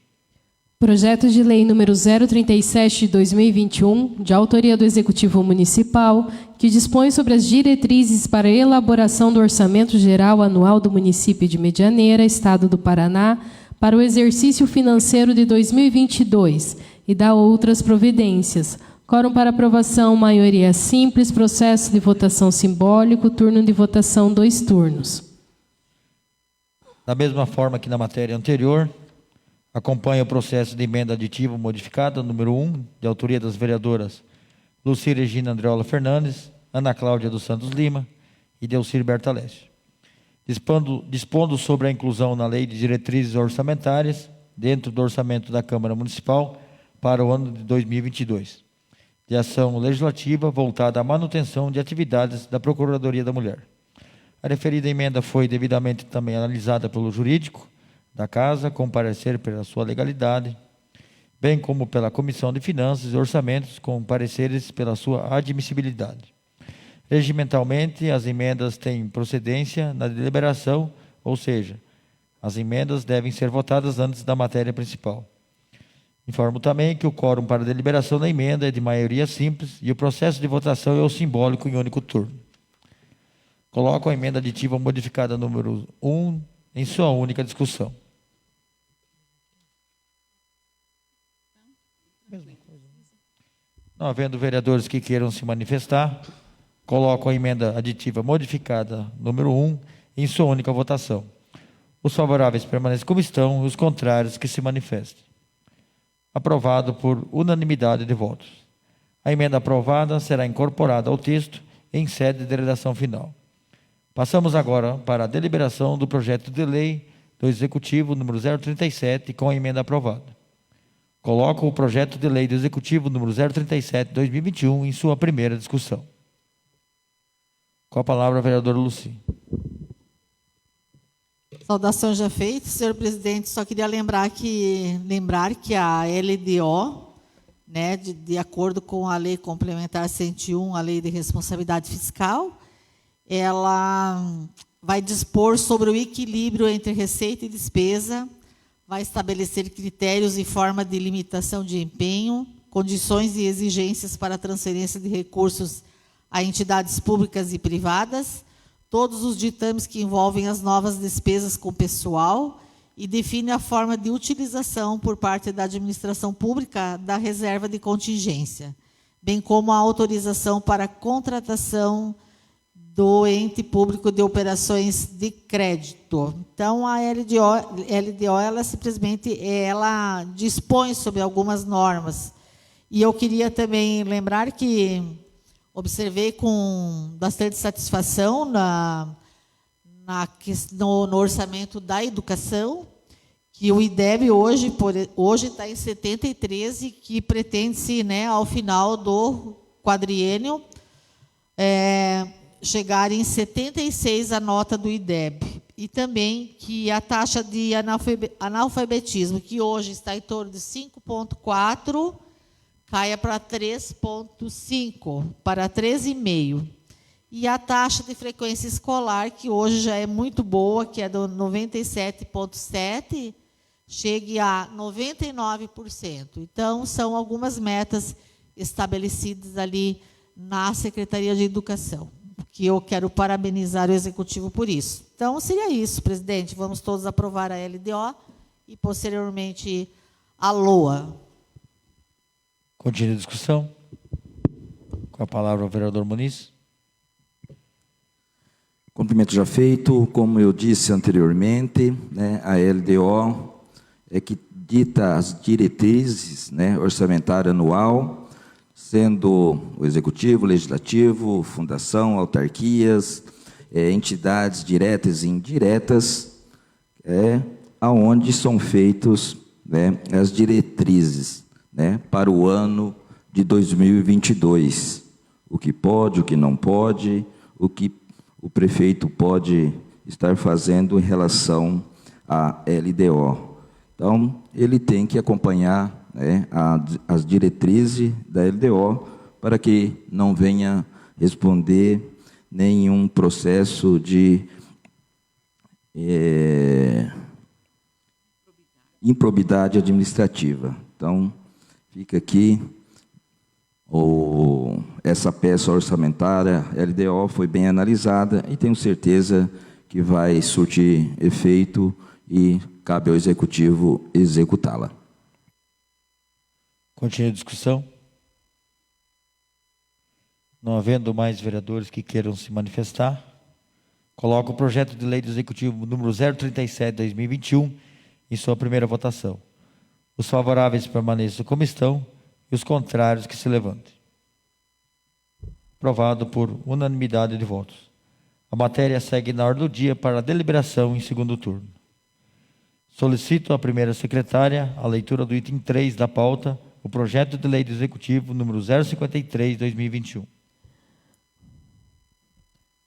Projeto de lei número 037 de 2021, de autoria do Executivo Municipal, que dispõe sobre as diretrizes para a elaboração do Orçamento Geral Anual do município de Medianeira, Estado do Paraná, para o exercício financeiro de 2022 e dá outras providências. Quórum para aprovação, maioria simples, processo de votação simbólico, turno de votação 2 turnos. Da mesma forma que na matéria anterior, acompanha o processo de emenda aditiva modificada, número 1, de autoria das vereadoras Luci Regina Andreola Fernandes, Ana Cláudia dos Santos Lima e Delcir Bertalessi. Dispondo sobre a inclusão na Lei de Diretrizes Orçamentárias, dentro do orçamento da Câmara Municipal, para o ano de 2022, de ação legislativa voltada à manutenção de atividades da Procuradoria da Mulher. A referida emenda foi devidamente também analisada pelo jurídico da Casa, com parecer pela sua legalidade, bem como pela Comissão de Finanças e Orçamentos, com pareceres pela sua admissibilidade. Regimentalmente, as emendas têm procedência na deliberação, ou seja, as emendas devem ser votadas antes da matéria principal. Informo também que o quórum para deliberação da emenda é de maioria simples e o processo de votação é o simbólico em único turno. Coloco a emenda aditiva modificada número 1 em sua única discussão. Não havendo vereadores que queiram se manifestar, coloco a emenda aditiva modificada número 1 em sua única votação. Os favoráveis permanecem como estão e os contrários que se manifestem. Aprovado por unanimidade de votos. A emenda aprovada será incorporada ao texto em sede de redação final. Passamos agora para a deliberação do projeto de lei do Executivo número 037 com a emenda aprovada. Coloco o projeto de lei do Executivo número 037 de 2021 em sua primeira discussão. Com a palavra a vereadora Luci. Saudação já feita, senhor presidente. Só queria lembrar que a LDO, né, de acordo com a Lei Complementar 101, a Lei de Responsabilidade Fiscal, ela vai dispor sobre o equilíbrio entre receita e despesa, vai estabelecer critérios e forma de limitação de empenho, condições e exigências para a transferência de recursos a entidades públicas e privadas, todos os ditames que envolvem as novas despesas com pessoal e define a forma de utilização por parte da administração pública da reserva de contingência, bem como a autorização para contratação do ente público de operações de crédito. Então, a LDO ela simplesmente ela dispõe sobre algumas normas. E eu queria também lembrar que observei com bastante satisfação no orçamento da educação, que o IDEB hoje está em 73 e que pretende-se, né, ao final do quadriênio, chegar em 76 a nota do IDEB. E também que a taxa de analfabetismo, que hoje está em torno de 5,4, caia para 3,5, para 13,5. E a taxa de frequência escolar, que hoje já é muito boa, que é do 97,7, chegue a 99%. Então, são algumas metas estabelecidas ali na Secretaria de Educação. que eu quero parabenizar o Executivo por isso. Então, seria isso, presidente. Vamos todos aprovar a LDO e, posteriormente, a LOA. Continua a discussão. Com a palavra o vereador Muniz. Cumprimento já feito. Como eu disse anteriormente, né, a LDO é que dita as diretrizes, né, orçamentária anual, sendo o Executivo, Legislativo, Fundação, autarquias, entidades diretas e indiretas, aonde são feitos, né, as diretrizes, né, para o ano de 2022. O que pode, o que não pode, o que o prefeito pode estar fazendo em relação à LDO. Então, ele tem que acompanhar, né, as diretrizes da LDO para que não venha responder nenhum processo de improbidade administrativa. Então, fica aqui, essa peça orçamentária LDO foi bem analisada e tenho certeza que vai surtir efeito e cabe ao Executivo executá-la. Continua a discussão. Não havendo mais vereadores que queiram se manifestar, coloco o projeto de lei do Executivo número 037/2021 em sua primeira votação. Os favoráveis permaneçam como estão e os contrários que se levantem. Aprovado por unanimidade de votos. A matéria segue na ordem do dia para a deliberação em segundo turno. Solicito à primeira secretária a leitura do item 3 da pauta, o projeto de lei do Executivo número 053/2021.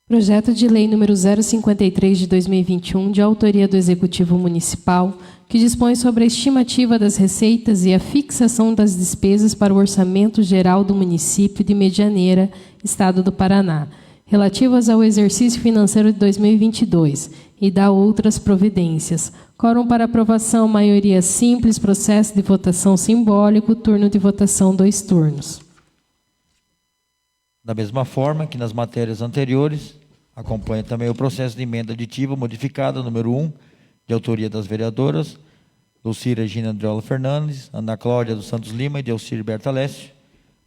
Projeto de lei número 053 de 2021, de autoria do Executivo Municipal, que dispõe sobre a estimativa das receitas e a fixação das despesas para o Orçamento Geral do Município de Medianeira, Estado do Paraná, relativas ao exercício financeiro de 2022, e dá outras providências. Quórum para aprovação, maioria simples, processo de votação simbólico, turno de votação 2 turnos. Da mesma forma que nas matérias anteriores, acompanha também o processo de emenda aditiva modificada, número 1, de autoria das vereadoras Lucira Regina Andriola Fernandes, Ana Cláudia dos Santos Lima e Delcir Bertalessi,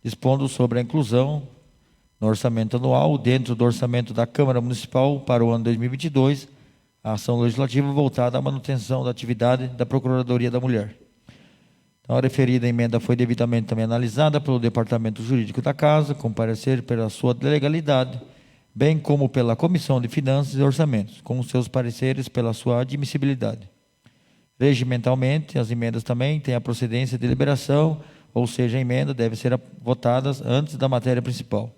dispondo sobre a inclusão no orçamento anual, dentro do orçamento da Câmara Municipal para o ano 2022, a ação legislativa voltada à manutenção da atividade da Procuradoria da Mulher. Então, a referida emenda foi devidamente também analisada pelo Departamento Jurídico da Casa, com parecer pela sua legalidade, bem como pela Comissão de Finanças e Orçamentos, com seus pareceres pela sua admissibilidade. Regimentalmente, as emendas também têm a procedência de deliberação, ou seja, a emenda deve ser votada antes da matéria principal.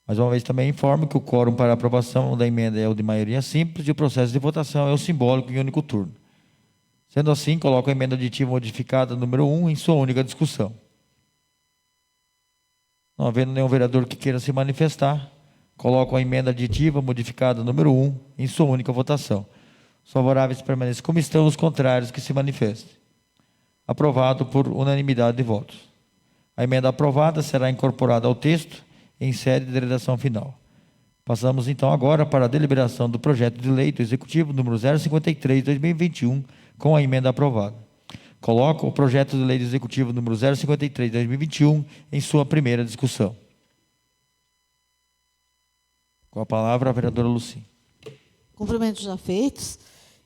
Mais uma vez também informo que o quórum para aprovação da emenda é o de maioria simples e o processo de votação é o simbólico em único turno. Sendo assim, coloco a emenda aditiva modificada número 1 em sua única discussão. Não havendo nenhum vereador que queira se manifestar, coloco a emenda aditiva modificada número 1 em sua única votação. Os favoráveis permaneçam como estão, os contrários que se manifestem. Aprovado por unanimidade de votos. A emenda aprovada será incorporada ao texto em sede de redação final. Passamos então agora para a deliberação do projeto de lei do Executivo número 053/2021 com a emenda aprovada. Coloco o projeto de lei do Executivo número 053/2021 em sua primeira discussão. Com a palavra a vereadora Luci. Cumprimentos já feitos.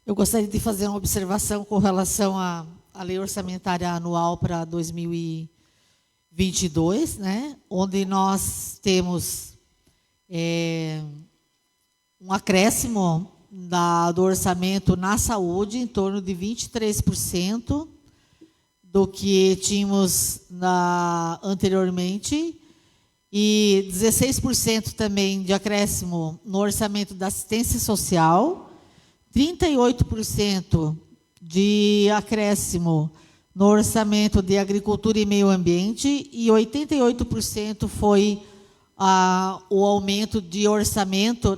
Eu gostaria de fazer uma observação com relação à lei orçamentária anual para 2022, né, onde nós temos um acréscimo do orçamento na saúde em torno de 23% do que tínhamos anteriormente e 16% também de acréscimo no orçamento da assistência social, 38% de acréscimo no orçamento de agricultura e meio ambiente e 88% foi o aumento de orçamento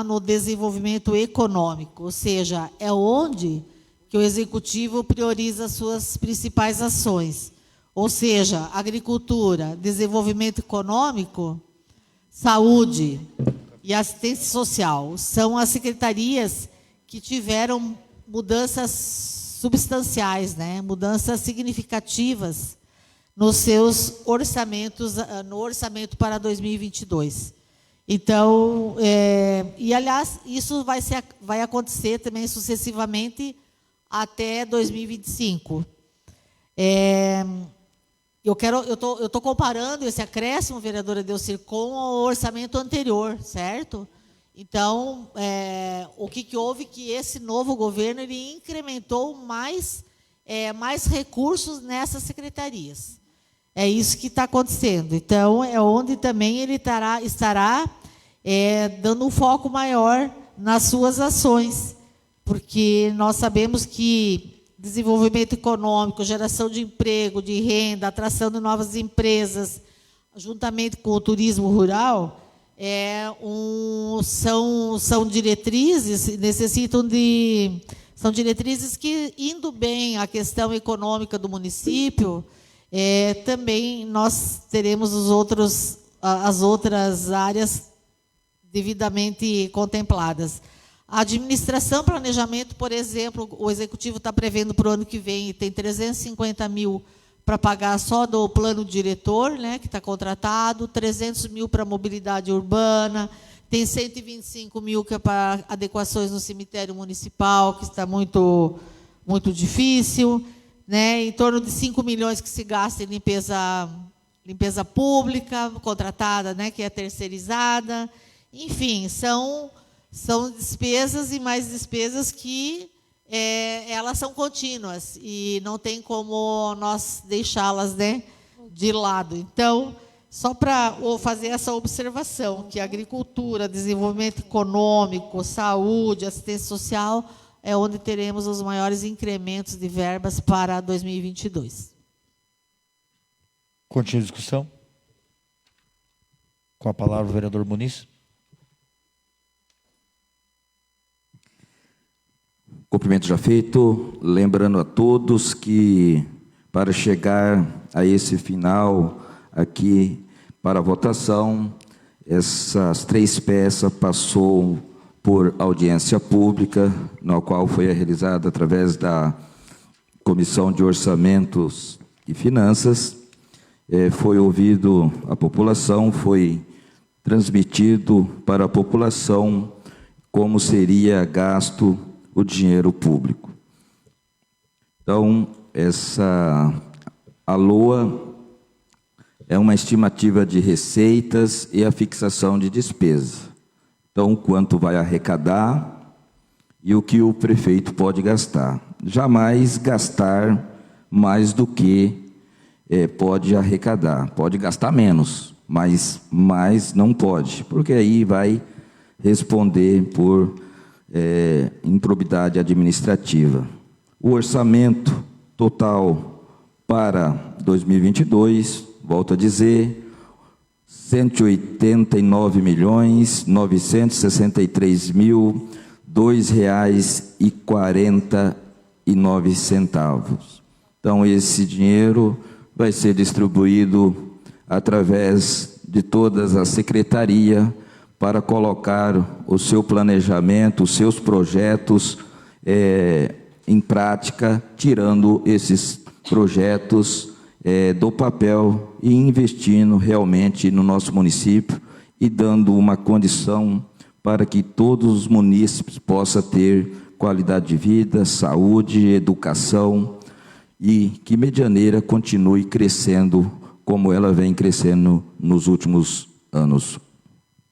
no desenvolvimento econômico, ou seja, é onde que o Executivo prioriza as suas principais ações, ou seja, agricultura, desenvolvimento econômico, saúde, e Assistência Social. São as secretarias que tiveram mudanças substanciais, né? Mudanças significativas nos seus orçamentos, no orçamento para 2022. Então, e aliás, isso vai acontecer também sucessivamente até 2025. Eu estou comparando esse acréscimo, vereadora Delcir, com o orçamento anterior, certo? Então, o que houve que esse novo governo ele incrementou mais recursos nessas secretarias. É isso que está acontecendo. Então, é onde também ele estará dando um foco maior nas suas ações, porque nós sabemos que desenvolvimento econômico, geração de emprego, de renda, atração de novas empresas, juntamente com o turismo rural, são diretrizes, são diretrizes que, indo bem à questão econômica do município, também nós teremos as outras áreas devidamente contempladas. A administração, planejamento, por exemplo, o Executivo está prevendo para o ano que vem, tem 350 mil para pagar só do plano diretor, né, que está contratado, 300 mil para mobilidade urbana, tem 125 mil que é para adequações no cemitério municipal, que está muito, muito difícil, né, em torno de 5 milhões que se gasta em limpeza pública, contratada, né, que é terceirizada. Enfim, são despesas e mais despesas que elas são contínuas e não tem como nós deixá-las, né, de lado. Então, só para fazer essa observação, que a agricultura, desenvolvimento econômico, saúde, assistência social, é onde teremos os maiores incrementos de verbas para 2022. Continua a discussão. Com a palavra o vereador Muniz. Cumprimento já feito, lembrando a todos que, para chegar a esse final aqui para a votação, essas 3 peças passou por audiência pública, na qual foi realizada através da Comissão de Orçamentos e Finanças, foi ouvido a população, foi transmitido para a população como seria gasto o dinheiro público. Então, a LOA é uma estimativa de receitas e a fixação de despesa. Então, quanto vai arrecadar e o que o prefeito pode gastar. Jamais gastar mais do que pode arrecadar. Pode gastar menos, mas mais não pode, porque aí vai responder por improbidade administrativa. O orçamento total para 2022, volto a dizer, R$ 189.963.002,49. Então, esse dinheiro vai ser distribuído através de todas as secretarias para colocar o seu planejamento, os seus projetos em prática, tirando esses projetos do papel e investindo realmente no nosso município e dando uma condição para que todos os munícipes possam ter qualidade de vida, saúde, educação e que Medianeira continue crescendo como ela vem crescendo nos últimos anos.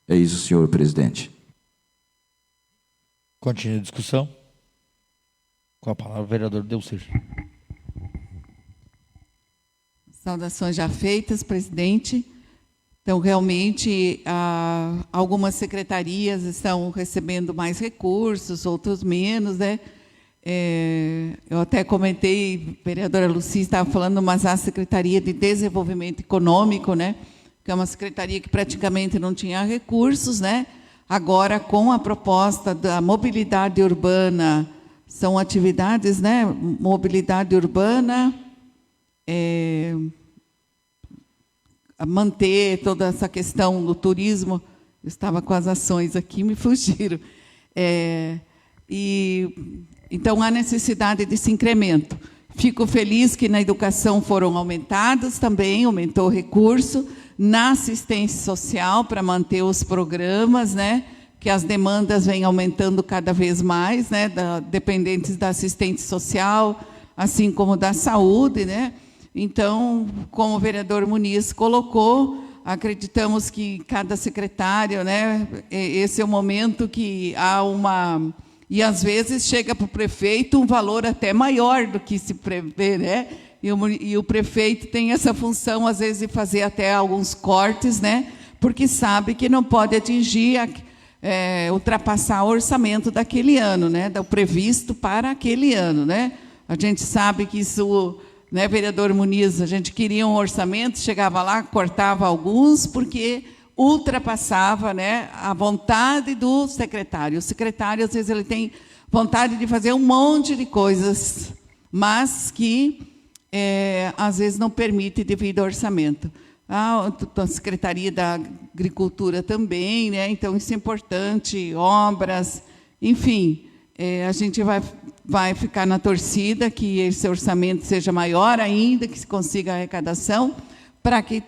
É isso, senhor presidente. Continua a discussão. Com a palavra o vereador Delcir. Saudações já feitas, presidente. Então, realmente, algumas secretarias estão recebendo mais recursos, outras menos, né? Eu até comentei, a vereadora Luci estava falando, mas a Secretaria de Desenvolvimento Econômico, né? Que é uma secretaria que praticamente não tinha recursos, né? Agora, com a proposta da mobilidade urbana, são atividades, né? Mobilidade urbana, manter toda essa questão do turismo Eu estava com as ações aqui, me fugiram. Então, há necessidade desse incremento. Fico feliz que na educação foram aumentados também, aumentou o recurso, na assistência social, para manter os programas, né, que as demandas vêm aumentando cada vez mais, né, dependentes da assistência social, assim como da saúde, né? Então, como o vereador Muniz colocou, acreditamos que cada secretário, né, esse é o momento que há uma... E, às vezes, chega para o prefeito um valor até maior do que se prevê, né? E o prefeito tem essa função, às vezes, de fazer até alguns cortes, né? Porque sabe que não pode atingir, ultrapassar o orçamento daquele ano, né? Do previsto para aquele ano, né? A gente sabe que isso, né, vereador Muniz, a gente queria um orçamento, chegava lá, cortava alguns, porque ultrapassava, né, a vontade do secretário. O secretário, às vezes, ele tem vontade de fazer um monte de coisas, mas que, às vezes, não permite devido ao orçamento. A Secretaria da Agricultura também, né? Então, isso é importante, obras, enfim, a gente vai ficar na torcida que esse orçamento seja maior ainda, que se consiga a arrecadação, para que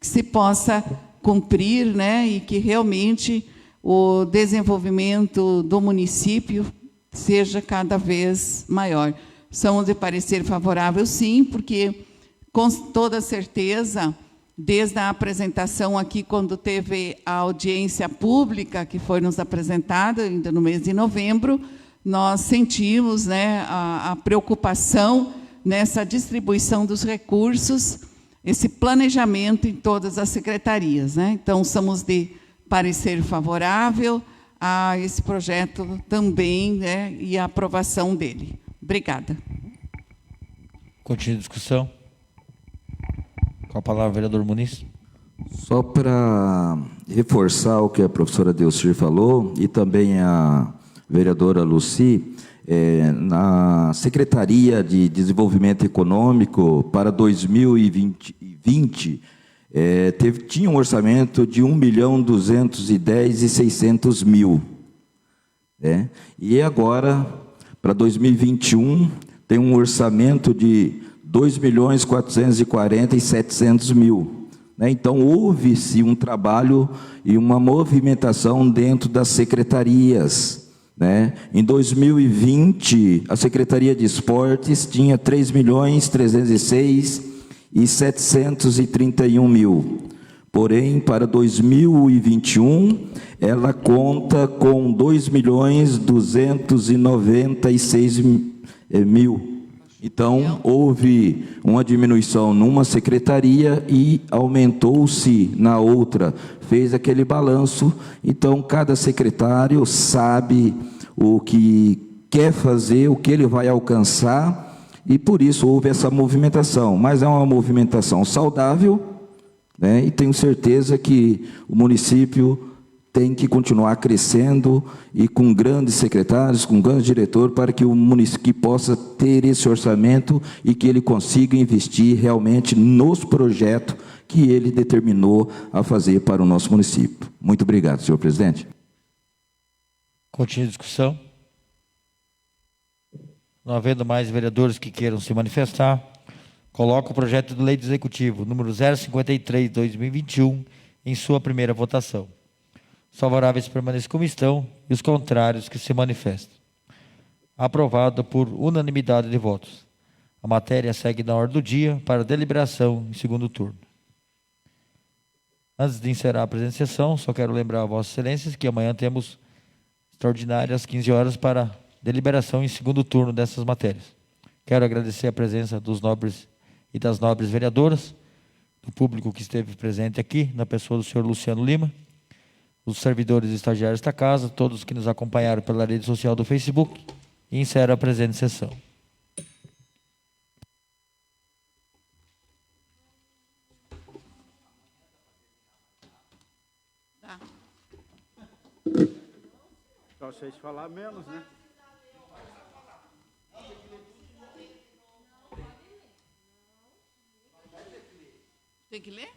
se possa cumprir, né, e que realmente o desenvolvimento do município seja cada vez maior. Somos de parecer favorável, sim, porque, com toda certeza, desde a apresentação aqui, quando teve a audiência pública, que foi nos apresentada, ainda no mês de novembro, nós sentimos, né, a preocupação nessa distribuição dos recursos, esse planejamento em todas as secretarias, né? Então, somos de parecer favorável a esse projeto também, né, e a aprovação dele. Obrigada. Continua a discussão. Com a palavra, vereador Muniz. Só para reforçar o que a professora Delcir falou, e também a vereadora Lucy, na Secretaria de Desenvolvimento Econômico, para 2020, tinha um orçamento de 1.210.600.000. E agora, para 2021, tem um orçamento de 2.440.700.000. Então, houve-se um trabalho e uma movimentação dentro das secretarias. Em 2020, a Secretaria de Esportes tinha 3.306.731.000. Porém, para 2021, ela conta com 2.296.000. Então, houve uma diminuição numa secretaria e aumentou-se na outra. Fez aquele balanço. Então, cada secretário sabe o que quer fazer, o que ele vai alcançar, e por isso houve essa movimentação. Mas é uma movimentação saudável, né? E tenho certeza que o município tem que continuar crescendo e com grandes secretários, com grandes diretores, para que o município possa ter esse orçamento e que ele consiga investir realmente nos projetos que ele determinou a fazer para o nosso município. Muito obrigado, senhor presidente. Continua a discussão. Não havendo mais vereadores que queiram se manifestar, coloco o projeto de lei do Executivo, número 053/2021, em sua primeira votação. Os favoráveis permaneçam como estão e os contrários que se manifestem. Aprovado por unanimidade de votos. A matéria segue na ordem do dia para deliberação em segundo turno. Antes de encerrar a presente sessão, só quero lembrar a Vossas Excelências que amanhã temos extraordinária às 15 horas para deliberação em segundo turno dessas matérias. Quero agradecer a presença dos nobres e das nobres vereadoras, do público que esteve presente aqui, na pessoa do senhor Luciano Lima, os servidores e estagiários da casa, todos que nos acompanharam pela rede social do Facebook, e encerro a presente sessão. Só vocês falar menos, né? Tem que ler?